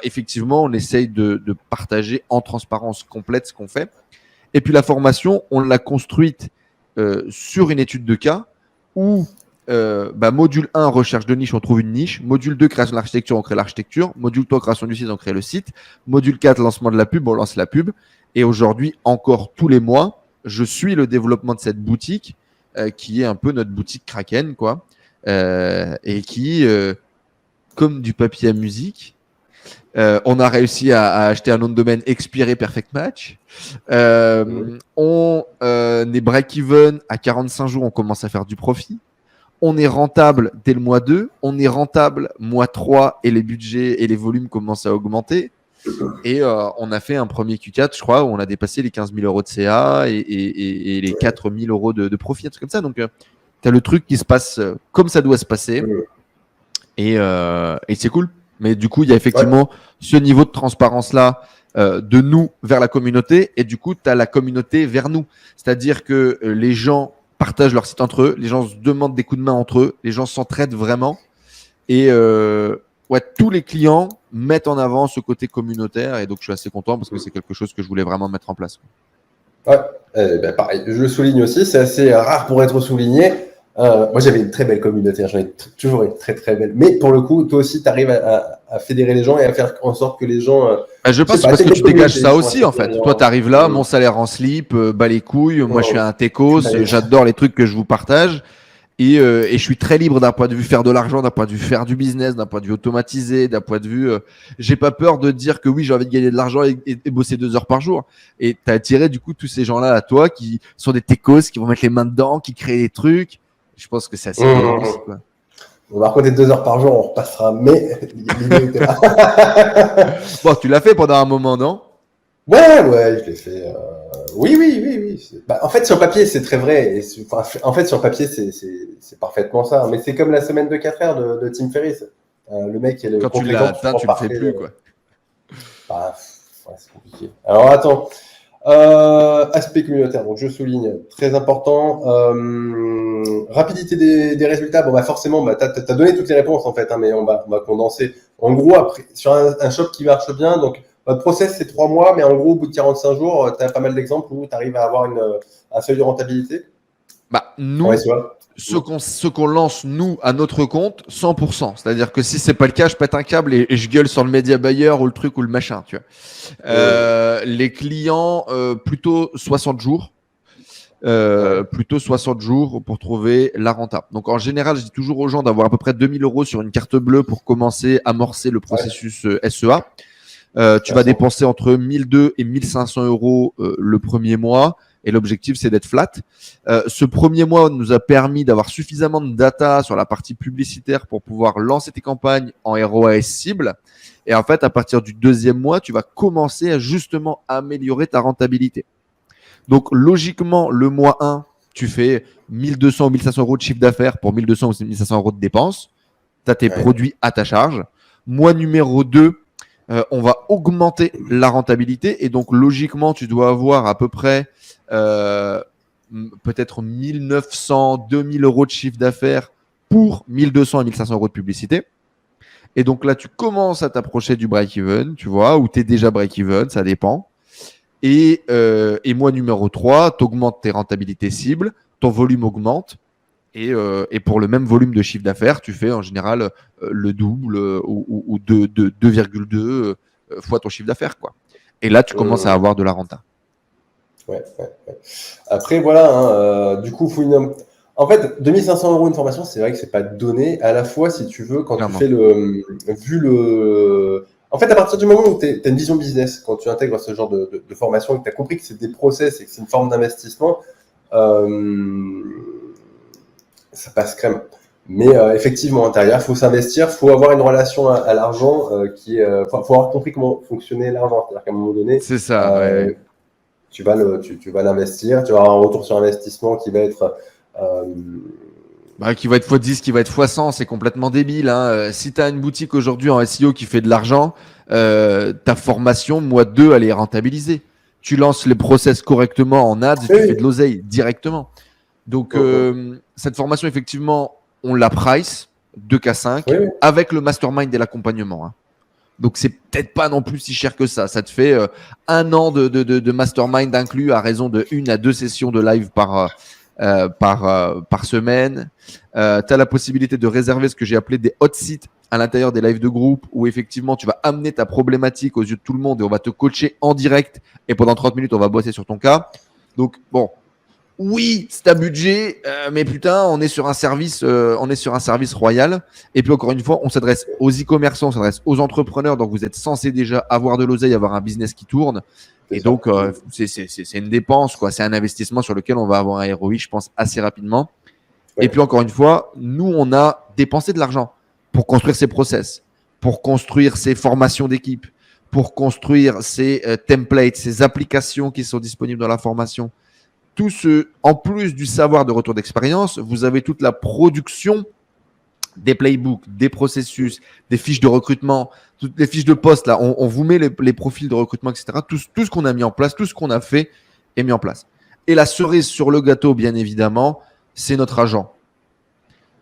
Effectivement, on essaye de partager en transparence complète ce qu'on fait. Et puis la formation, on l'a construite sur une étude de cas où module 1, recherche de niche, on trouve une niche. Module 2, création de l'architecture, on crée l'architecture. Module 3, création du site, on crée le site. Module 4, lancement de la pub, on lance la pub. Et aujourd'hui, encore tous les mois, je suis le développement de cette boutique qui est un peu notre boutique Kraken, quoi. Et qui, comme du papier à musique, On a réussi à acheter un nom de domaine expiré Perfect Match. On est break-even à 45 jours, on commence à faire du profit. On est rentable dès le mois 2, on est rentable mois 3 et les budgets et les volumes commencent à augmenter. Et on a fait un premier Q4, je crois, où on a dépassé les 15 000 euros de CA et les 4 000 euros de profit, un truc comme ça. Donc, tu as le truc qui se passe comme ça doit se passer. Et c'est cool. Mais du coup, il y a effectivement ce niveau de transparence-là de nous vers la communauté. Et du coup, tu as la communauté vers nous. C'est-à-dire que les gens partagent leur site entre eux, les gens se demandent des coups de main entre eux, les gens s'entraident vraiment. Et tous les clients mettent en avant ce côté communautaire. Et donc, je suis assez content parce que c'est quelque chose que je voulais vraiment mettre en place. Ouais, pareil, je le souligne aussi, c'est assez rare pour être souligné. Moi, j'avais une très belle communauté, j'en ai toujours une très très belle. Mais pour le coup, toi aussi, tu arrives à fédérer les gens et à faire en sorte que les gens. Je pense parce que tu dégages ça aussi, en fait. Toi, tu arrives là, mon salaire en slip, bas les couilles. Moi, je suis un techos, j'adore les trucs que je vous partage. Et je suis très libre d'un point de vue faire de l'argent, d'un point de vue faire du business, d'un point de vue automatisé, d'un point de vue. J'ai pas peur de dire que oui, j'ai envie de gagner de l'argent et bosser 2 heures par jour. Et tu as attiré du coup tous ces gens-là à toi qui sont des techos, qui vont mettre les mains dedans, qui créent des trucs. Je pense que c'est assez bien aussi, quoi. On va raconter 2 heures par jour, on repassera, mais l'idée était là. Bon, tu l'as fait pendant un moment, non? Ouais, je l'ai fait. Oui. En fait, sur papier, c'est très vrai. En fait, sur papier, c'est parfaitement ça. Mais c'est comme la semaine de 4 heures de Tim Ferriss. Le mec, il est quand tu l'as atteint, tu le fais plus, quoi. C'est compliqué. Alors, attends. Aspect communautaire, donc je souligne, très important. Rapidité des résultats, forcément, tu as donné toutes les réponses en fait, mais on va condenser. En gros, après, sur un shop qui marche bien, donc votre process c'est 3 mois, mais en gros, au bout de 45 jours, tu as pas mal d'exemples où tu arrives à avoir un seuil de rentabilité. Nous, ce qu'on lance, nous, à notre compte, 100%. C'est-à-dire que si c'est pas le cas, je pète un câble et je gueule sur le média buyer ou le truc ou le machin, tu vois. Les clients, plutôt 60 jours. Plutôt 60 jours pour trouver la renta. Donc, en général, je dis toujours aux gens d'avoir à peu près 2000 euros sur une carte bleue pour commencer à amorcer le processus SEA. Tu vas dépenser entre 1200 et 1500 euros le premier mois. Et l'objectif, c'est d'être flat. Ce premier mois nous a permis d'avoir suffisamment de data sur la partie publicitaire pour pouvoir lancer tes campagnes en ROAS cible. Et en fait, à partir du deuxième mois, tu vas commencer à justement améliorer ta rentabilité. Donc, logiquement, le mois 1, tu fais 1200 ou 1500 euros de chiffre d'affaires pour 1200 ou 1500 euros de dépenses. Tu as tes produits à ta charge. Mois numéro 2, on va augmenter la rentabilité. Et donc, logiquement, tu dois avoir à peu près peut-être 1900, 2000 euros de chiffre d'affaires pour 1200 et 1500 euros de publicité. Et donc là, tu commences à t'approcher du break-even, tu vois, ou tu es déjà break-even, ça dépend. Et mois numéro 3, tu augmentes tes rentabilités cibles, ton volume augmente. Et pour le même volume de chiffre d'affaires, tu fais en général le double ou 2,2 fois ton chiffre d'affaires, quoi. Et là, tu commences à avoir de la renta. Ouais. Après, voilà, du coup, en fait, 2500 euros une formation, c'est vrai que c'est pas donné. À la fois, si tu veux, quand tu fais en fait, à partir du moment où tu as une vision business, quand tu intègres ce genre de formation et que tu as compris que c'est des process et que c'est une forme d'investissement, ça passe crème. Mais effectivement, derrière, il faut s'investir, il faut avoir une relation à l'argent qui est. Faut avoir compris comment fonctionnait l'argent. C'est-à-dire qu'à un moment donné, c'est ça, tu vas l'investir, tu vas avoir un retour sur investissement qui va être. Qui va être x10, qui va être x100, c'est complètement débile. Hein. Si tu as une boutique aujourd'hui en SEO qui fait de l'argent, ta formation, mois 2, elle est rentabilisée. Tu lances les process correctement en ads, tu fais de l'oseille directement. Donc, cette formation, effectivement, on la price 2K5 avec le mastermind et l'accompagnement. Hein. Donc, c'est peut-être pas non plus si cher que ça. Ça te fait 1 an de mastermind inclus à raison de 1 à 2 sessions de live par semaine. Tu as la possibilité de réserver ce que j'ai appelé des hot seats à l'intérieur des lives de groupe où effectivement tu vas amener ta problématique aux yeux de tout le monde et on va te coacher en direct et pendant 30 minutes on va bosser sur ton cas. Donc bon, oui, c'est un budget, mais putain, on est sur un service royal. Et puis encore une fois, on s'adresse aux e-commerçants, on s'adresse aux entrepreneurs. Donc vous êtes censé déjà avoir de l'oseille, avoir un business qui tourne. C'est Et sûr. donc c'est une dépense, quoi. C'est un investissement sur lequel on va avoir un ROI, je pense, assez rapidement. Ouais. Et puis encore une fois, nous, on a dépensé de l'argent pour construire ces process, pour construire ces formations d'équipe, pour construire ces templates, ces applications qui sont disponibles dans la formation. Tout ce, en plus du savoir de retour d'expérience, vous avez toute la production des playbooks, des processus, des fiches de recrutement, toutes les fiches de poste. Là, on vous met les profils de recrutement, etc. Tout ce qu'on a mis en place, tout ce qu'on a fait est mis en place. Et la cerise sur le gâteau, bien évidemment, c'est notre agent.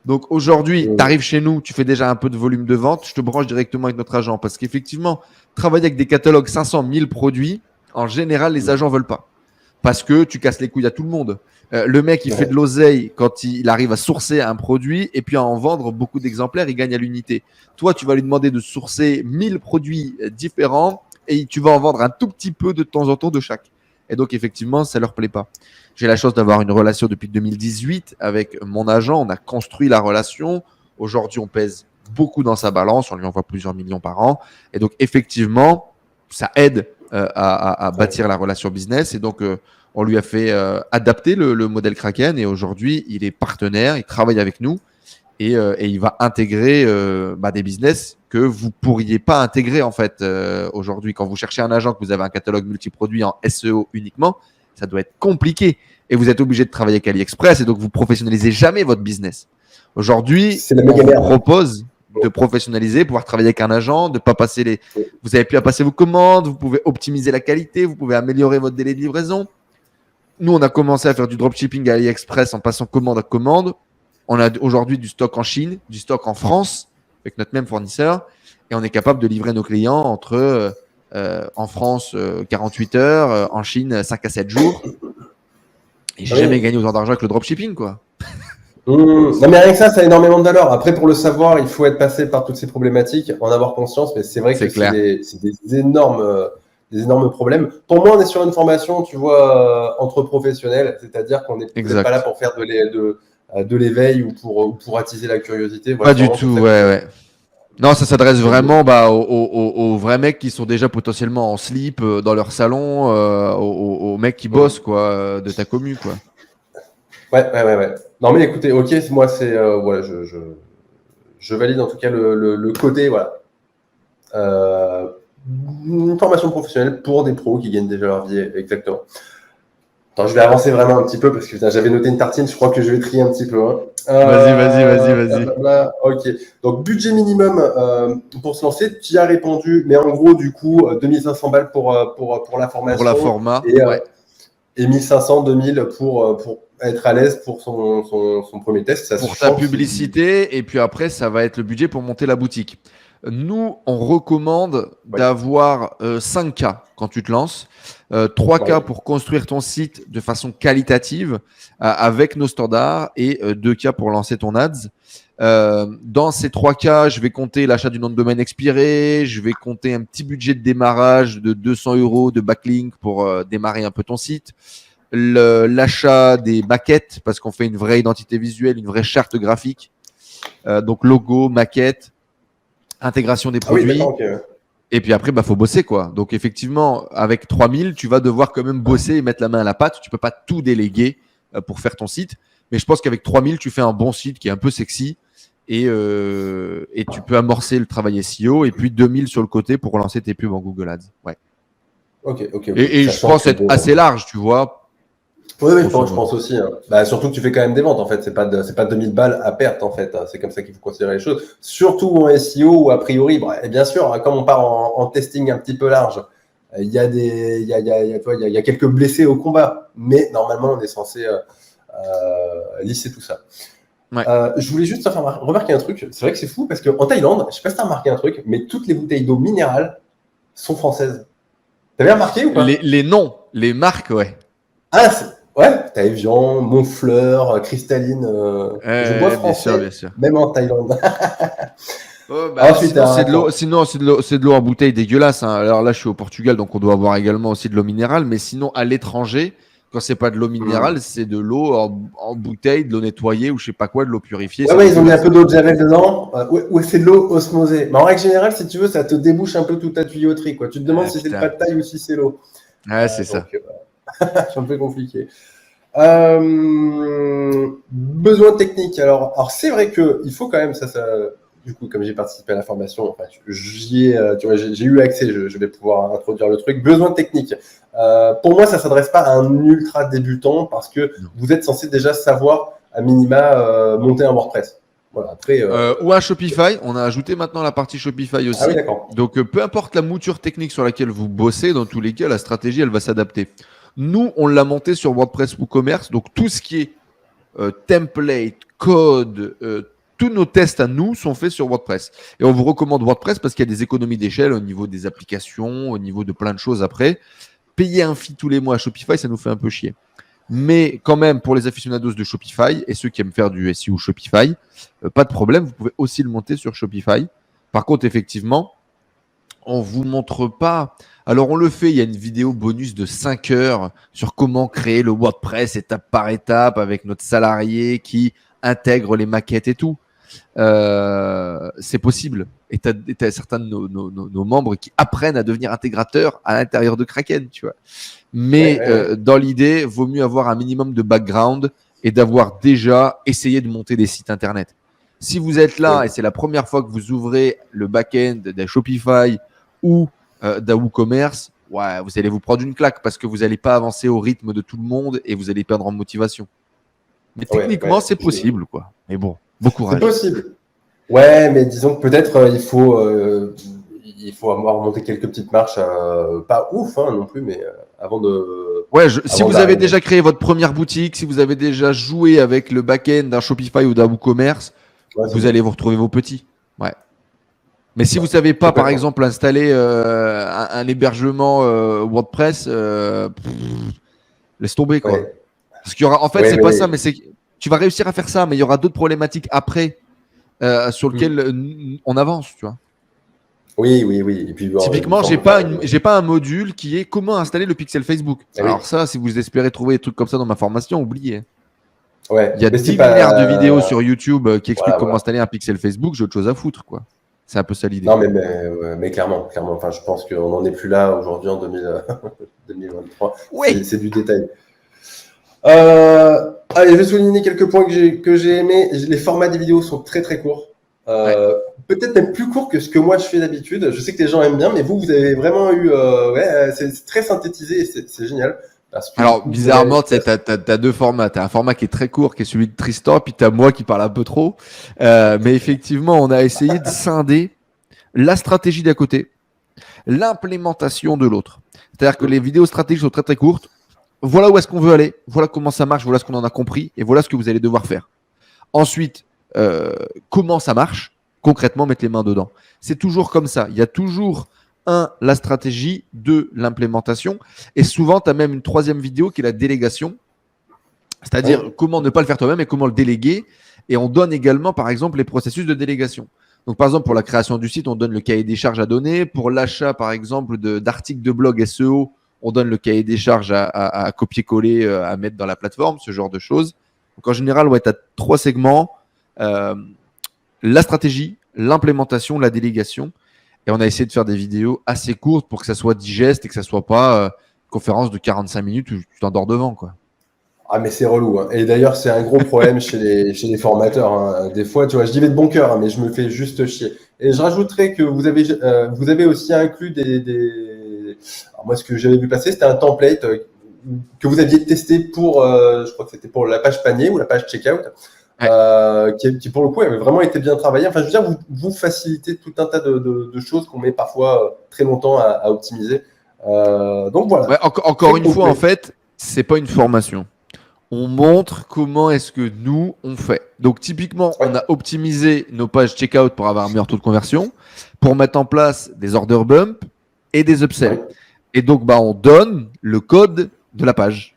Donc aujourd'hui, tu arrives chez nous, tu fais déjà un peu de volume de vente, je te branche directement avec notre agent. Parce qu'effectivement, travailler avec des catalogues 500 000 produits, en général, les agents ne veulent pas. Parce que tu casses les couilles à tout le monde. Le mec, il fait de l'oseille quand il arrive à sourcer un produit et puis à en vendre beaucoup d'exemplaires, il gagne à l'unité. Toi, tu vas lui demander de sourcer 1000 produits différents et tu vas en vendre un tout petit peu de temps en temps de chaque. Et donc, effectivement, ça ne leur plaît pas. J'ai la chance d'avoir une relation depuis 2018 avec mon agent. On a construit la relation. Aujourd'hui, on pèse beaucoup dans sa balance. On lui envoie plusieurs millions par an. Et donc, effectivement, ça aide à bâtir la relation business. Et donc, on lui a fait adapter le modèle Kraken. Et aujourd'hui, il est partenaire. Il travaille avec nous. Et il va intégrer des business que vous ne pourriez pas intégrer en fait aujourd'hui. Quand vous cherchez un agent, que vous avez un catalogue multiproduit en SEO uniquement, ça doit être compliqué. Et vous êtes obligé de travailler avec AliExpress et donc vous professionnalisez jamais votre business. Aujourd'hui, on vous propose de professionnaliser, pouvoir travailler avec un agent, de pas passer les. Vous n'avez plus à passer vos commandes, vous pouvez optimiser la qualité, vous pouvez améliorer votre délai de livraison. Nous, on a commencé à faire du dropshipping à AliExpress en passant commande à commande. On a aujourd'hui du stock en Chine, du stock en France avec notre même fournisseur et on est capable de livrer nos clients entre en France 48 heures, en Chine 5 à 7 jours. Et j'ai jamais gagné autant d'argent avec le dropshipping, quoi. Non, mais rien que ça a énormément de valeur. Après, pour le savoir, il faut être passé par toutes ces problématiques, en avoir conscience, mais c'est vrai que c'est des énormes problèmes. Pour moi, on est sur une formation, tu vois, entre professionnels, c'est-à-dire qu'on n'est pas là pour faire de l'éveil ou pour attiser la curiosité. Voilà, pas du tout, ouais. Non, ça s'adresse vraiment aux vrais mecs qui sont déjà potentiellement en slip dans leur salon, aux mecs qui bossent quoi, de ta commu, quoi. Ouais. Non, mais écoutez, ok, moi, c'est voilà, je valide en tout cas le côté, voilà. Une formation professionnelle pour des pros qui gagnent déjà leur vie, exactement. Attends, je vais avancer vraiment un petit peu parce que j'avais noté une tartine, je crois que je vais trier un petit peu. Hein. Vas-y. Ok, donc budget minimum pour se lancer, tu y as répondu, mais en gros, du coup, 2500 balles pour la formation. Pour la format, et 1500, 2000 pour être à l'aise pour son premier test. Ça pour ta publicité, et puis après, ça va être le budget pour monter la boutique. Nous, on recommande d'avoir 5K quand tu te lances, 3K pour construire ton site de façon qualitative avec nos standards et 2K pour lancer ton ads. Dans ces 3K, je vais compter l'achat du nom de domaine expiré, je vais compter un petit budget de démarrage de 200 € de backlink pour démarrer un peu ton site, l'achat des maquettes parce qu'on fait une vraie identité visuelle, une vraie charte graphique, donc logo, maquette, intégration des produits. Et puis après, faut bosser, quoi. Donc, effectivement, avec 3000, tu vas devoir quand même bosser et mettre la main à la pâte. Tu peux pas tout déléguer pour faire ton site. Mais je pense qu'avec 3000, tu fais un bon site qui est un peu sexy et tu peux amorcer le travail SEO et puis 2000 sur le côté pour lancer tes pubs en Google Ads. Ouais. Ok. Et je pense être assez large, tu vois. Oui, je pense aussi. Hein. Surtout que tu fais quand même des ventes, en fait. C'est pas 2000 balles à perte, en fait. C'est comme ça qu'il faut considérer les choses. Surtout en SEO ou a priori. Et bien sûr, comme on part en testing un petit peu large, il y a quelques blessés au combat. Mais normalement, on est censé lisser tout ça. Ouais. Je voulais juste te faire remarquer un truc. C'est vrai que c'est fou parce qu'en Thaïlande, je sais pas si tu as remarqué un truc, mais toutes les bouteilles d'eau minérale sont françaises. T'avais remarqué ou pas? Les noms, les marques, ouais. Ah, t'as Evian, Montfleur, Cristalline. Je bois français, bien sûr. Même en Thaïlande. Sinon, c'est de l'eau en bouteille dégueulasse. Hein. Alors là, je suis au Portugal, donc on doit avoir également aussi de l'eau minérale. Mais sinon, à l'étranger, Quand c'est pas de l'eau minérale, c'est de l'eau en bouteille, de l'eau nettoyée ou je sais pas quoi, de l'eau purifiée. Ouais, ils ont mis un peu d'eau de javel dedans. Ouais, c'est de l'eau osmosée. Mais en règle générale, si tu veux, ça te débouche un peu toute ta tuyauterie, quoi. Tu te demandes si c'est le Putain. pas de taille ou si c'est l'eau. Ouais, c'est ça. Donc, c'est un peu compliqué. Besoin technique. Alors c'est vrai que il faut quand même ça. Du coup, comme j'ai participé à la formation, enfin, j'y ai, tu vois, j'ai eu accès. Je vais pouvoir introduire le truc. Besoin technique. Pour moi, ça s'adresse pas à un ultra débutant parce que vous êtes censé déjà savoir à minima monter un WordPress. Voilà. Après. Ou un Shopify. On a ajouté maintenant la partie Shopify aussi. Ah oui, d'accord. Donc, peu importe la mouture technique sur laquelle vous bossez, dans tous les cas, la stratégie, elle va s'adapter. Nous, on l'a monté sur WordPress WooCommerce. Donc, tout ce qui est template, code, tous nos tests à nous sont faits sur WordPress. Et on vous recommande WordPress parce qu'il y a des économies d'échelle au niveau des applications, au niveau de plein de choses après. Payer un fee tous les mois à Shopify, ça nous fait un peu chier. Mais quand même, pour les aficionados de Shopify et ceux qui aiment faire du SEO Shopify, pas de problème, vous pouvez aussi le monter sur Shopify. Par contre, effectivement, on vous montre pas. Alors, on le fait, il y a une vidéo bonus de 5 heures sur comment créer le WordPress étape par étape avec notre salarié qui intègre les maquettes et tout. C'est possible. Et tu as certains de nos membres qui apprennent à devenir intégrateurs à l'intérieur de Kraken, tu vois. Mais dans l'idée, vaut mieux avoir un minimum de background et d'avoir déjà essayé de monter des sites internet. Si vous êtes là et c'est la première fois que vous ouvrez le back-end d'un Shopify ou d'un WooCommerce, ouais, vous allez vous prendre une claque parce que vous n'allez pas avancer au rythme de tout le monde et vous allez perdre en motivation. Mais techniquement, c'est possible, quoi. Mais bon, bon courage. C'est possible. Ouais, mais disons que peut-être il faut avoir monté quelques petites marches, pas ouf non plus, mais avant de. Ouais, si vous avez déjà créé votre première boutique, si vous avez déjà joué avec le back-end d'un Shopify ou d'un WooCommerce, vous allez vous retrouver vos petits. Ouais. Mais si vous savez pas, par exemple, installer un hébergement WordPress, laisse tomber, quoi. Ouais. Parce qu'il y aura, en fait, c'est pas ça, mais c'est tu vas réussir à faire ça, mais il y aura d'autres problématiques après sur lesquelles on avance, tu vois. Oui. Et puis, typiquement, j'ai pas un module qui est comment installer le pixel Facebook. Alors ça, si vous espérez trouver des trucs comme ça dans ma formation, oubliez. Ouais. Il y a 10 milliards de vidéos sur YouTube qui expliquent comment installer un pixel Facebook. J'ai autre chose à foutre, quoi. C'est un peu ça l'idée. Non, mais clairement. Enfin, je pense qu'on n'en est plus là aujourd'hui en 2023. Oui. C'est du détail. Allez, je vais souligner quelques points que j'ai aimés. Les formats des vidéos sont très très courts. Peut-être même plus courts que ce que moi je fais d'habitude. Je sais que les gens aiment bien, mais vous avez vraiment eu. C'est très synthétisé et c'est génial. Alors, bizarrement, tu as deux formats. Tu as un format qui est très court, qui est celui de Tristan, puis tu as moi qui parle un peu trop. Mais effectivement, on a essayé de scinder la stratégie d'à côté, l'implémentation de l'autre. C'est-à-dire que les vidéos stratégiques sont très très courtes. Voilà où est-ce qu'on veut aller, voilà comment ça marche, voilà ce qu'on en a compris, et voilà ce que vous allez devoir faire. Ensuite, comment ça marche, concrètement, mettre les mains dedans. C'est toujours comme ça. Il y a toujours la stratégie, 2, l'implémentation. Et souvent, tu as même une troisième vidéo qui est la délégation. C'est-à-dire comment ne pas le faire toi-même et comment le déléguer. Et on donne également, par exemple, les processus de délégation. Donc, par exemple, pour la création du site, on donne le cahier des charges à donner. Pour l'achat, par exemple, d'articles de blog SEO, on donne le cahier des charges à copier-coller, à mettre dans la plateforme, ce genre de choses. Donc, en général, tu as 3 segments. La stratégie, l'implémentation, la délégation. Et on a essayé de faire des vidéos assez courtes pour que ça soit digeste et que ça soit pas une conférence de 45 minutes où tu t'endors devant, quoi. Ah, mais c'est relou. Et d'ailleurs, c'est un gros problème chez les formateurs. Des fois, tu vois, je dis de bon cœur, mais je me fais juste chier. Et je rajouterais que vous avez aussi inclus Alors, moi, ce que j'avais vu passer, c'était un template que vous aviez testé pour, je crois que c'était pour la page panier ou la page checkout. Qui pour le coup avait vraiment été bien travaillé. Enfin, je veux dire, vous facilitez tout un tas de choses qu'on met parfois très longtemps à optimiser. Donc voilà. Ouais, encore une fois, en fait, c'est pas une formation. On montre comment est-ce que nous on fait. Donc typiquement, on a optimisé nos pages checkout pour avoir un meilleur taux de conversion, pour mettre en place des order bump et des upsells. Et donc on donne le code de la page.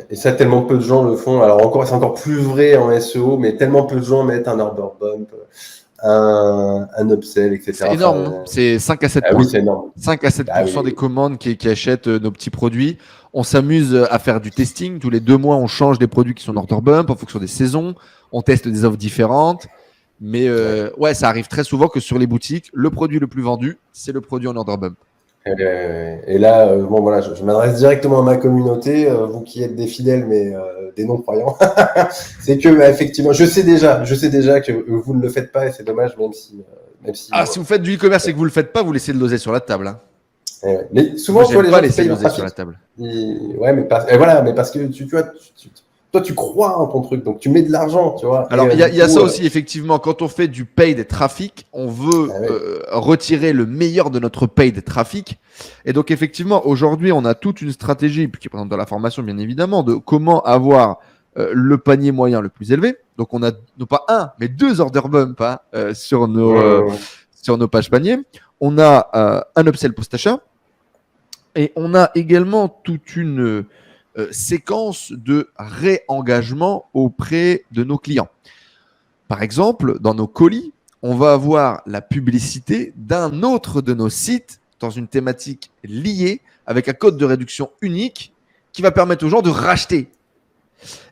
Et ça, tellement peu de gens le font. Alors c'est encore plus vrai en SEO, mais tellement peu de gens mettent un order bump. un upsell, etc. C'est énorme, hein. C'est 5 à 7 oui, c'est énorme. 5 à 7% des commandes qui achètent nos petits produits. On s'amuse à faire du testing. Tous les 2 mois, on change des produits qui sont en order bump en fonction des saisons. On teste des offres différentes. Mais ça arrive très souvent que sur les boutiques, le produit le plus vendu, c'est le produit en order bump. Et là, voilà, je m'adresse directement à ma communauté, vous qui êtes des fidèles mais des non-croyants. C'est que effectivement, je sais déjà que vous ne le faites pas et c'est dommage, même si. Si vous faites du e-commerce et que vous le faites pas, vous laissez de l'oseille sur la table. Hein. Mais souvent, tu vois, les gens laisser payent de l'oseille sur la table. Mais parce que tu vois. Toi, tu crois en ton truc, donc tu mets de l'argent, tu vois. Alors, il y a ça aussi, effectivement. Quand on fait du paid traffic, on veut retirer le meilleur de notre paid traffic. Et donc, effectivement, aujourd'hui, on a toute une stratégie, puis qui est présente dans la formation, bien évidemment, de comment avoir le panier moyen le plus élevé. Donc, on a non pas 1, mais 2 order bump sur nos pages paniers. On a un upsell post-achat. Et on a également toute une séquence de réengagement auprès de nos clients. Par exemple, dans nos colis, on va avoir la publicité d'un autre de nos sites dans une thématique liée avec un code de réduction unique qui va permettre aux gens de racheter.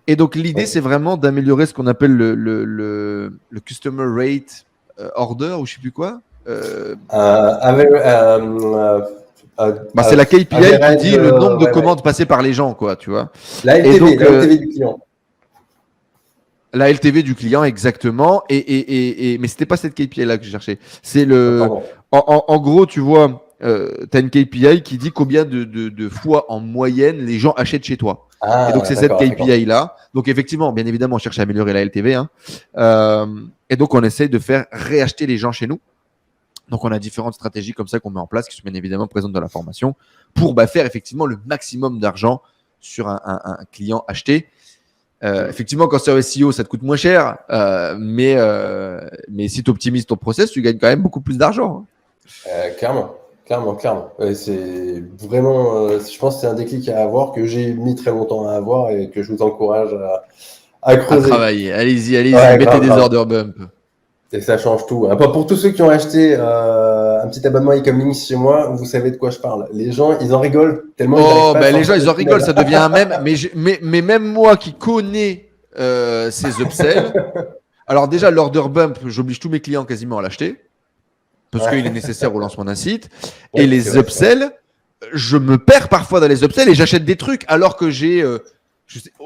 Et donc, l'idée, c'est vraiment d'améliorer ce qu'on appelle le Customer Rate Order ou je ne sais plus quoi. C'est la KPI qui dit le nombre de commandes passées par les gens, quoi, tu vois. La LTV du client. La LTV du client, exactement. Mais c'était pas cette KPI là que je cherchais. C'est en gros, tu vois, tu as une KPI qui dit combien de fois en moyenne les gens achètent chez toi. Et donc, c'est cette KPI là. Donc, effectivement, bien évidemment, on cherche à améliorer la LTV. Et donc, on essaye de faire réacheter les gens chez nous. Donc, on a différentes stratégies comme ça qu'on met en place, qui sont bien évidemment présentes dans la formation, pour faire effectivement le maximum d'argent sur un client acheté. Effectivement, quand c'est SEO, ça te coûte moins cher, mais si tu optimises ton process, tu gagnes quand même beaucoup plus d'argent. Clairement. C'est vraiment, je pense que c'est un déclic à avoir que j'ai mis très longtemps à avoir et que je vous encourage à creuser. À travailler. Allez-y, mettez des order bump. Et ça change tout. Pour tous ceux qui ont acheté un petit abonnement e-commerce chez moi, vous savez de quoi je parle. Les gens, ils en rigolent tellement. Les gens, ils en rigolent, ça devient un mème. Mais même moi qui connais ces upsells, alors déjà, l'order bump, j'oblige tous mes clients quasiment à l'acheter parce qu'il est nécessaire au lancement d'un site. Et les upsells, je me perds parfois dans les upsells et j'achète des trucs alors que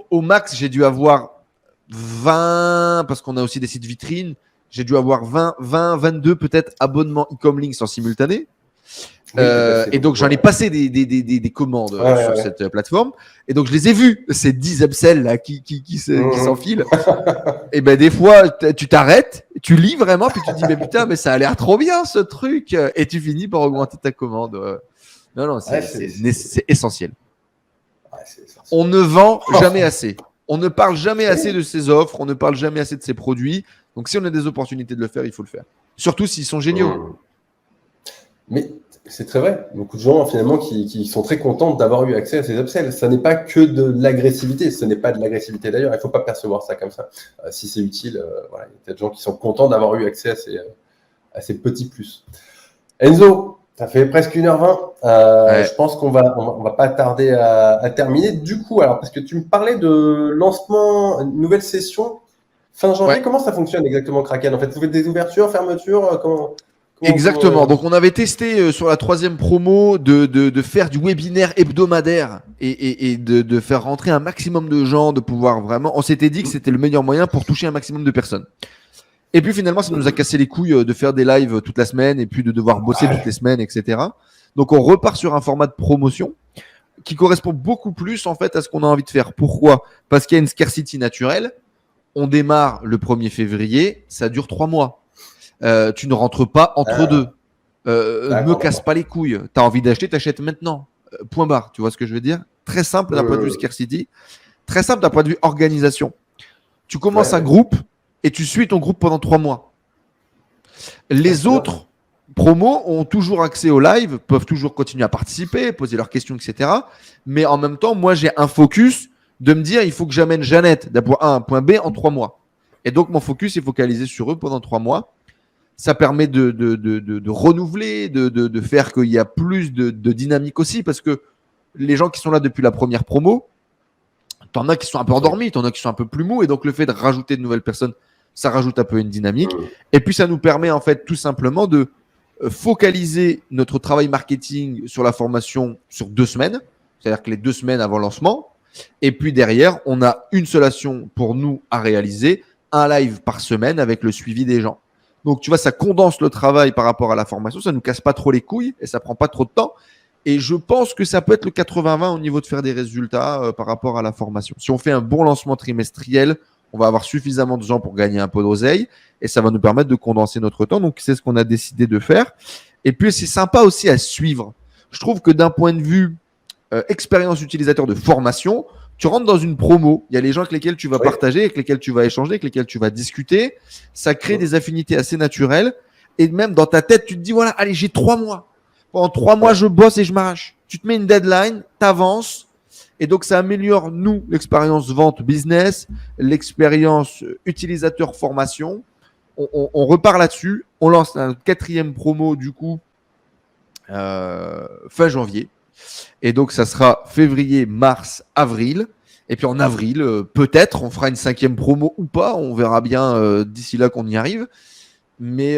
au max, j'ai dû avoir 20, parce qu'on a aussi des sites vitrines. J'ai dû avoir 22 peut-être abonnements e-com links en simultané. Et donc, j'en ai passé des commandes sur cette plateforme. Et donc, je les ai vus, ces 10 upsells là, qui s'enfilent. Et des fois, tu t'arrêtes, tu lis vraiment, puis tu te dis, mais putain, mais ça a l'air trop bien ce truc. Et tu finis par augmenter ta commande. Non, c'est essentiel. On ne vend jamais assez. On ne parle jamais assez de ses offres, on ne parle jamais assez de ses produits. Donc, si on a des opportunités de le faire, il faut le faire. Surtout s'ils sont géniaux. Mais c'est très vrai. Beaucoup de gens, finalement, qui sont très contents d'avoir eu accès à ces upsells. Ça n'est pas que de l'agressivité. Ce n'est pas de l'agressivité d'ailleurs. Il ne faut pas percevoir ça comme ça. Si c'est utile, il y a peut-être des gens qui sont contents d'avoir eu accès à ces petits plus. Enzo, ça fait presque 1h20. Je pense qu'on va pas tarder à terminer. Du coup, alors, parce que tu me parlais de lancement, une nouvelle session fin janvier. Comment ça fonctionne exactement, Kraken? En fait, vous faites des ouvertures, fermetures, Exactement. Donc, on avait testé sur la 3e promo de faire du webinaire hebdomadaire et de faire rentrer un maximum de gens, de pouvoir vraiment. On s'était dit que c'était le meilleur moyen pour toucher un maximum de personnes. Et puis finalement, ça nous a cassé les couilles de faire des lives toute la semaine et puis de devoir bosser toutes les semaines, etc. Donc, on repart sur un format de promotion qui correspond beaucoup plus en fait à ce qu'on a envie de faire. Pourquoi? Parce qu'il y a une scarcity naturelle. On démarre le 1er février, ça dure 3 mois. Tu ne rentres pas entre deux. Me casse pas les couilles. Tu as envie d'acheter, t'achètes maintenant. Point barre. Tu vois ce que je veux dire? Très simple d'un point de vue scarcity. Très simple d'un point de vue organisation. Tu commences un groupe et tu suis ton groupe pendant 3 mois. Les autres promos ont toujours accès au live, peuvent toujours continuer à participer, poser leurs questions, etc. Mais en même temps, moi, j'ai un focus de me dire, il faut que j'amène Jeannette d'un point A à un point B en 3 mois. Et donc, mon focus est focalisé sur eux pendant 3 mois. Ça permet de renouveler, de faire qu'il y a plus de dynamique aussi, parce que les gens qui sont là depuis la première promo, t'en as qui sont un peu endormis, t'en as qui sont un peu plus mous, et donc le fait de rajouter de nouvelles personnes, ça rajoute un peu une dynamique. Et puis ça nous permet en fait tout simplement de focaliser notre travail marketing sur la formation sur 2 semaines, c'est-à-dire que les 2 semaines avant lancement, et puis derrière, on a une seule action pour nous à réaliser, un live par semaine avec le suivi des gens. Donc tu vois, ça condense le travail par rapport à la formation, ça ne nous casse pas trop les couilles et ça prend pas trop de temps. Et je pense que ça peut être le 80-20 au niveau de faire des résultats par rapport à la formation. Si on fait un bon lancement trimestriel, on va avoir suffisamment de gens pour gagner un peu d'oseille et ça va nous permettre de condenser notre temps. Donc, c'est ce qu'on a décidé de faire. Et puis, c'est sympa aussi à suivre. Je trouve que d'un point de vue expérience utilisateur de formation, tu rentres dans une promo. Il y a les gens avec lesquels tu vas partager, avec lesquels tu vas échanger, avec lesquels tu vas discuter. Ça crée des affinités assez naturelles. Et même dans ta tête, tu te dis, voilà, allez, j'ai 3 mois. Pendant 3 mois, je bosse et je m'arrache. Tu te mets une deadline, tu avances. Et donc, ça améliore, nous, l'expérience vente business, l'expérience utilisateur formation. On repart là-dessus. On lance un 4e promo, du coup, fin janvier. Et donc, ça sera février, mars, avril. Et puis, en avril, peut-être, on fera une 5e promo ou pas. On verra bien d'ici là qu'on y arrive. Mais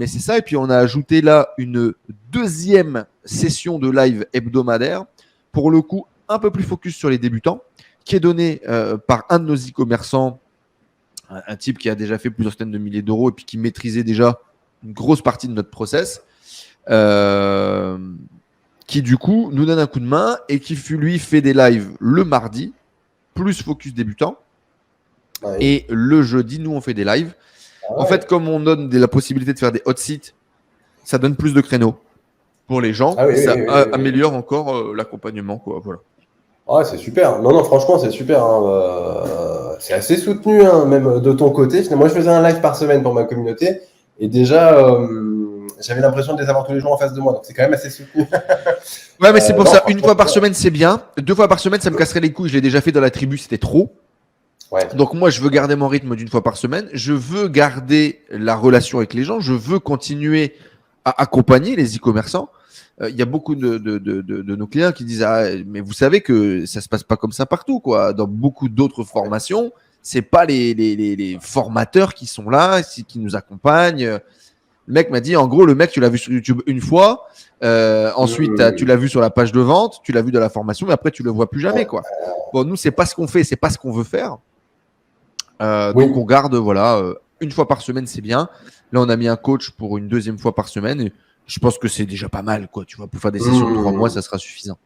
c'est ça. Et puis, on a ajouté là une 2e session de live hebdomadaire. Pour le coup, un peu plus focus sur les débutants, qui est donné par un de nos e-commerçants, un type qui a déjà fait plusieurs centaines de milliers d'euros et puis qui maîtrisait déjà une grosse partie de notre process, qui du coup nous donne un coup de main et qui lui fait des lives le mardi, plus focus débutant. Ouais. Et le jeudi, nous, on fait des lives. Ah ouais. En fait, comme on donne la possibilité de faire des hot seats, ça donne plus de créneaux pour les gens. Ah oui, ça améliore encore l'accompagnement, quoi. Voilà. Ouais, c'est super. Non, franchement, c'est super. Hein. C'est assez soutenu, hein, même de ton côté. Moi, je faisais un live par semaine pour ma communauté. Et déjà, j'avais l'impression de les avoir tous les jours en face de moi. Donc, c'est quand même assez soutenu. Ouais, mais c'est pour ça. 1 fois par semaine, c'est bien. 2 fois par semaine, ça me casserait les couilles. Je l'ai déjà fait dans la tribu, c'était trop. Ouais. Donc, moi, je veux garder mon rythme d'1 fois par semaine. Je veux garder la relation avec les gens. Je veux continuer à accompagner les e-commerçants. Il y a beaucoup de nos clients qui disent mais vous savez que ça se passe pas comme ça partout, quoi. Dans beaucoup d'autres formations, c'est pas les formateurs qui sont là, qui nous accompagnent. Le mec m'a dit, en gros, le mec, tu l'as vu sur YouTube une fois, ensuite tu l'as vu sur la page de vente, tu l'as vu dans la formation, mais après tu le vois plus jamais, quoi. Bon, nous, c'est pas ce qu'on fait, c'est pas ce qu'on veut faire. Donc on garde, voilà, 1 fois par semaine, c'est bien. Là, on a mis un coach pour une 2e fois par semaine. Et je pense que c'est déjà pas mal, quoi. Tu vois, pour faire des sessions de 3 mois, ça sera suffisant.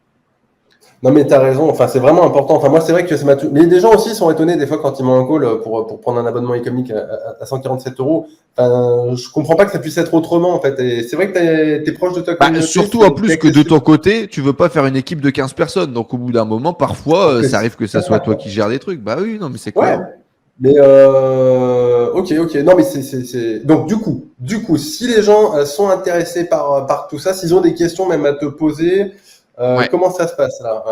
Non, mais tu as raison. Enfin, c'est vraiment important. Enfin, moi, c'est vrai que ça m'a tout. Mais des gens aussi sont étonnés des fois quand ils m'ont un call pour prendre un abonnement économique à 147 €. Enfin, je comprends pas que ça puisse être autrement, en fait. Et c'est vrai que t'es proche de ta communauté. Surtout en plus que de ton côté, tu veux pas faire une équipe de 15 personnes. Donc, au bout d'un moment, parfois, ça arrive que ça soit toi qui gères des trucs. Bah oui, non, mais c'est cohérent. Ouais. Mais ok. Non, mais c'est donc du coup, si les gens sont intéressés par tout ça, s'ils ont des questions même à te poser, comment ça se passe là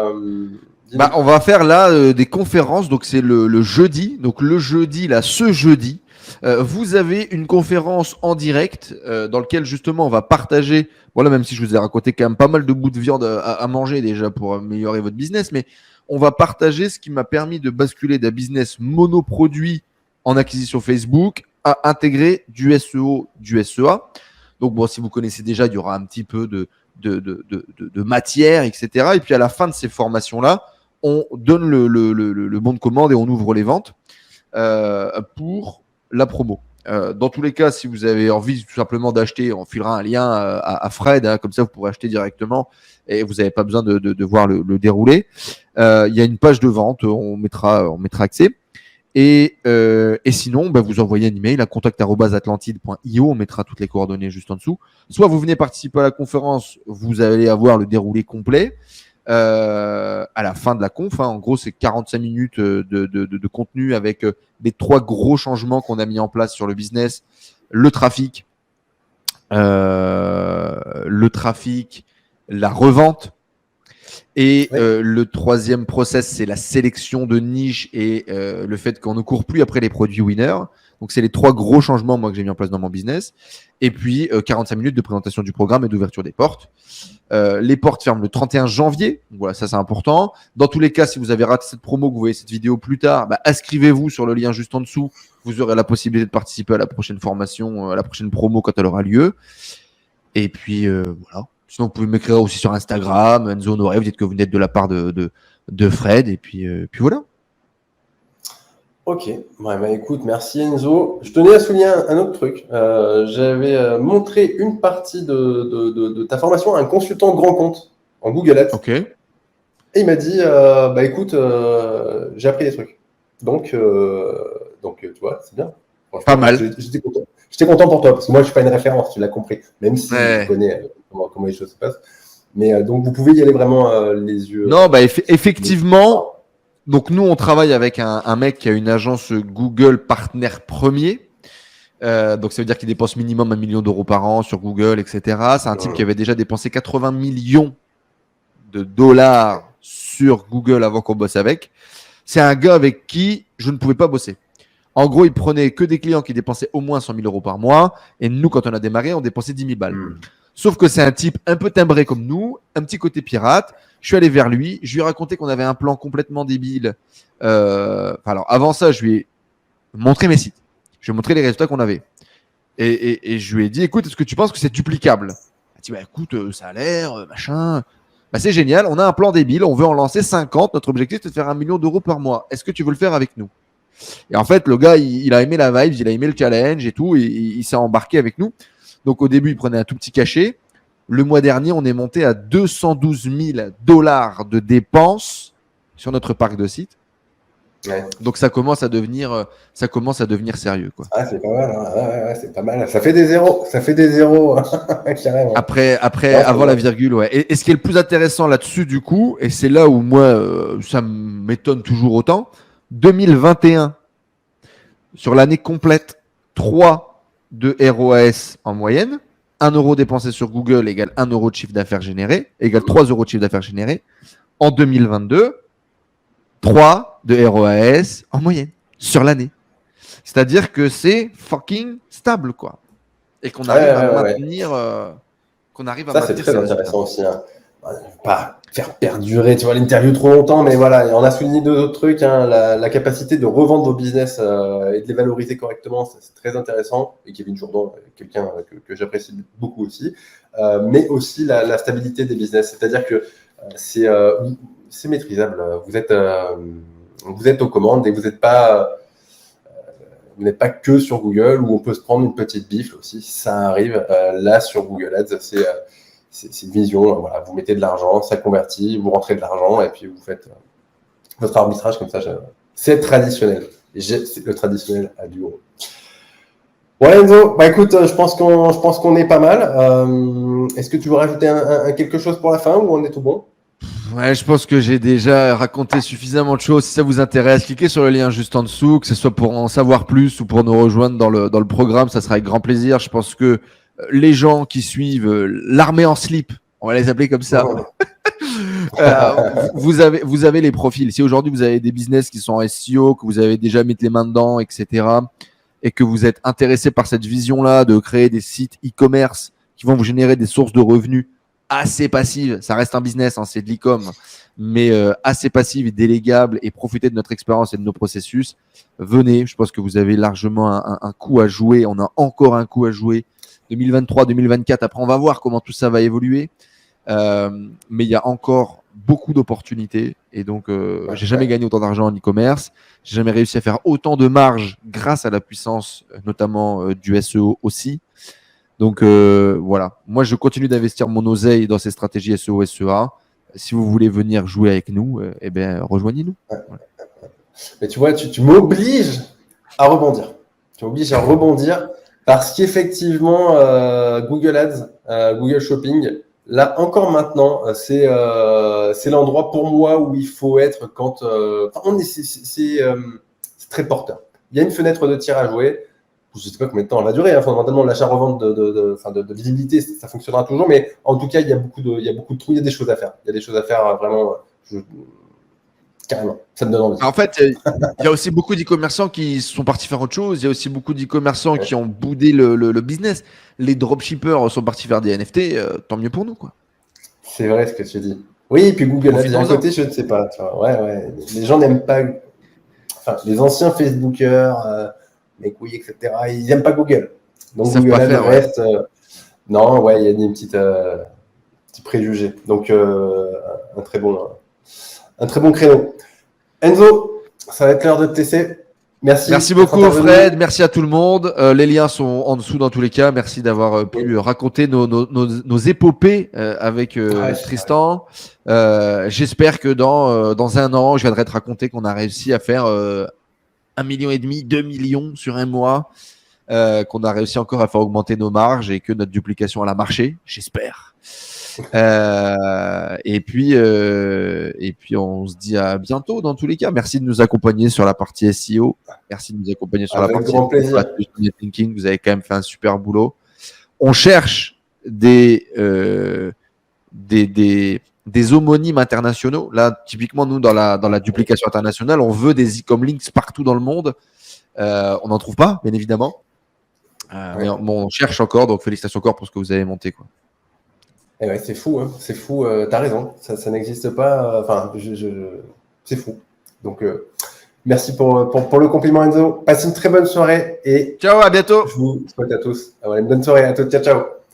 on va faire là des conférences. Donc c'est le jeudi. Donc le jeudi là, ce jeudi, vous avez une conférence en direct dans lequel justement on va partager. Voilà, même si je vous ai raconté quand même pas mal de bouts de viande à manger déjà pour améliorer votre business, mais on va partager ce qui m'a permis de basculer d'un business monoproduit en acquisition Facebook à intégrer du SEO, du SEA. Donc, bon, si vous connaissez déjà, il y aura un petit peu de matière, etc. Et puis, à la fin de ces formations-là, on donne le bon de commande et on ouvre les ventes pour la promo. Dans tous les cas, si vous avez envie tout simplement d'acheter, on filera un lien à Fred, hein, comme ça vous pourrez acheter directement et vous n'avez pas besoin de voir le déroulé. Il y a une page de vente, on mettra accès. Et sinon, vous envoyez un email à contact@atlantide.io, on mettra toutes les coordonnées juste en dessous. Soit vous venez participer à la conférence, vous allez avoir le déroulé complet à la fin de la conf. Hein. En gros, c'est 45 minutes de contenu avec les 3 gros changements qu'on a mis en place sur le business. Le trafic, la revente. Et le 3e process, c'est la sélection de niche et le fait qu'on ne court plus après les produits winners. Donc, c'est les 3 gros changements, moi, que j'ai mis en place dans mon business. Et puis, 45 minutes de présentation du programme et d'ouverture des portes. Les portes ferment le 31 janvier. Donc, voilà, ça, c'est important. Dans tous les cas, si vous avez raté cette promo, que vous voyez cette vidéo plus tard, inscrivez-vous sur le lien juste en dessous. Vous aurez la possibilité de participer à la prochaine formation, à la prochaine promo quand elle aura lieu. Et puis, voilà. Sinon, vous pouvez m'écrire aussi sur Instagram, Enzo Honoré, vous dites que vous êtes de la part de Fred. Et puis voilà. Ok, écoute, merci Enzo. Je tenais à souligner un autre truc. J'avais montré une partie de ta formation à un consultant grand compte en Google Ads. Ok. Et il m'a dit, écoute, j'ai appris des trucs. Donc tu vois, c'est bien. Franchement, Pas mal. J'étais content. J'étais content pour toi, parce que moi, je ne suis pas une référence, tu l'as compris, même si je connais comment les choses se passent. Mais donc, vous pouvez y aller vraiment les yeux. Non, effectivement. Donc, nous, on travaille avec un mec qui a une agence Google partenaire premier. Donc, ça veut dire qu'il dépense minimum 1 million d'euros par an sur Google, etc. C'est un type qui avait déjà dépensé 80 millions de dollars sur Google avant qu'on bosse avec. C'est un gars avec qui je ne pouvais pas bosser. En gros, il prenait que des clients qui dépensaient au moins 100 000 euros par mois. Et nous, quand on a démarré, on dépensait 10 000 balles. Sauf que c'est un type un peu timbré comme nous, un petit côté pirate. Je suis allé vers lui, je lui ai raconté qu'on avait un plan complètement débile. Alors, avant ça, je lui ai montré mes sites. Je lui ai montré les résultats qu'on avait. Et je lui ai dit, écoute, est-ce que tu penses que c'est duplicable? Il m'a dit, écoute, ça a l'air, machin. C'est génial, on a un plan débile, on veut en lancer 50. Notre objectif, c'est de faire 1 million d'euros par mois. Est-ce que tu veux le faire avec nous? Et en fait, le gars, il a aimé la vibe, il a aimé le challenge et tout, et il s'est embarqué avec nous. Donc, au début, il prenait un tout petit cachet. Le mois dernier, on est monté à 212 000 dollars de dépenses sur notre parc de sites. Ouais. Donc, ça commence à devenir sérieux, quoi. Ah, c'est pas mal. Hein. Ouais, c'est pas mal. Ça fait des zéros. Carrément. Après avant la virgule, ouais. Et ce qui est le plus intéressant là-dessus, du coup, et c'est là où moi, ça m'étonne toujours autant, 2021, sur l'année complète, 3 de ROAS en moyenne. 1 euro dépensé sur Google égale 1 euro de chiffre d'affaires généré, égale 3 euros de chiffre d'affaires généré. En 2022, 3 de ROAS en moyenne sur l'année. C'est-à-dire que c'est fucking stable, quoi. Et qu'on arrive à maintenir. Qu'on arrive à ça, maintenir. C'est très intéressant aussi. Hein. Pas faire perdurer, tu vois, l'interview trop longtemps, mais voilà, on a souligné 2 autres trucs. Hein, la capacité de revendre vos business et de les valoriser correctement, c'est très intéressant. Et Kevin Jourdan, quelqu'un que j'apprécie beaucoup aussi. Mais aussi la stabilité des business, c'est-à-dire que c'est maîtrisable. Vous êtes aux commandes et vous n'êtes pas que sur Google où on peut se prendre une petite bifle aussi. Ça arrive là sur Google Ads, c'est une vision. Voilà, vous mettez de l'argent, ça convertit, vous rentrez de l'argent et puis vous faites votre arbitrage comme ça. C'est traditionnel. Le traditionnel a du gros. Ouais, Enzo, écoute, je pense qu'on est pas mal. Est-ce que tu veux rajouter quelque chose pour la fin ou on est tout bon? Ouais, je pense que j'ai déjà raconté suffisamment de choses. Si ça vous intéresse, cliquez sur le lien juste en dessous, que ce soit pour en savoir plus ou pour nous rejoindre dans le programme, ça sera avec grand plaisir. Je pense que les gens qui suivent l'armée en slip, on va les appeler comme ça, vous avez les profils. Si aujourd'hui vous avez des business qui sont en SEO, que vous avez déjà mis les mains dedans, etc., et que vous êtes intéressé par cette vision-là de créer des sites e-commerce qui vont vous générer des sources de revenus assez passive, ça reste un business, hein, c'est de l'e-com, mais assez passive et délégable et profiter de notre expérience et de nos processus, venez, je pense que vous avez largement un coup à jouer, on a encore un coup à jouer, 2023, 2024, après on va voir comment tout ça va évoluer, mais il y a encore beaucoup d'opportunités et donc j'ai jamais gagné autant d'argent en e-commerce, j'ai jamais réussi à faire autant de marge grâce à la puissance notamment du SEO aussi. Donc voilà, moi je continue d'investir mon oseille dans ces stratégies SEO, SEA. Si vous voulez venir jouer avec nous, rejoignez-nous. Voilà. Mais tu vois, tu m'obliges à rebondir. Tu m'obliges à rebondir parce qu'effectivement, Google Ads, Google Shopping, là encore maintenant, c'est l'endroit pour moi où il faut être quand c'est très porteur. Il y a une fenêtre de tir à jouer. Je ne sais pas combien de temps elle va durer. Hein. Fondamentalement, l'achat-revente de visibilité, ça fonctionnera toujours. Mais en tout cas, il y a beaucoup de trous. Il y a des choses à faire. Il y a des choses à faire vraiment. Carrément, ça me donne envie. En fait, il y a aussi beaucoup d'e-commerçants qui sont partis faire autre chose. Il y a aussi beaucoup d'e-commerçants qui ont boudé le business. Les dropshippers sont partis faire des NFT. Tant mieux pour nous, quoi. C'est vrai ce que tu dis. Oui, et puis Google Ads d'un Profitons-en. côté, je ne sais pas. Tu vois. Ouais. Les gens n'aiment pas. Enfin, les anciens Facebookers, mes couilles, etc., ils n'aiment pas Google. Donc Ils savent Google pas Ads faire, reste. Non, ouais, il y a des petits préjugés. Donc, un très bon créneau. Enzo, ça va être l'heure de te laisser. Merci. Merci d'être beaucoup, intervenu. Fred. Merci à tout le monde. Les liens sont en dessous dans tous les cas. Merci d'avoir pu raconter nos épopées avec Tristan. J'espère que dans un an, je viendrai te raconter qu'on a réussi à faire 1,5 million, 2 millions sur un mois, qu'on a réussi encore à faire augmenter nos marges et que notre duplication elle a marché. J'espère. Et puis on se dit à bientôt dans tous les cas. Merci de nous accompagner sur la partie SEO. Merci de nous accompagner sur la Avec partie grand plaisir. thinking. Vous avez quand même fait un super boulot. On cherche des homonymes internationaux. Là, typiquement, nous, dans la duplication internationale, on veut des e-com links partout dans le monde. On n'en trouve pas, bien évidemment. Mais on cherche encore. Donc, félicitations encore pour ce que vous avez monté, quoi. Et ouais, c'est fou, hein. C'est fou. T'as raison, ça n'existe pas. Enfin, c'est fou. Donc, merci pour le compliment, Enzo. Passez une très bonne soirée et Ciao, à bientôt. je vous souhaite à tous une bonne soirée. À tous, ciao, ciao.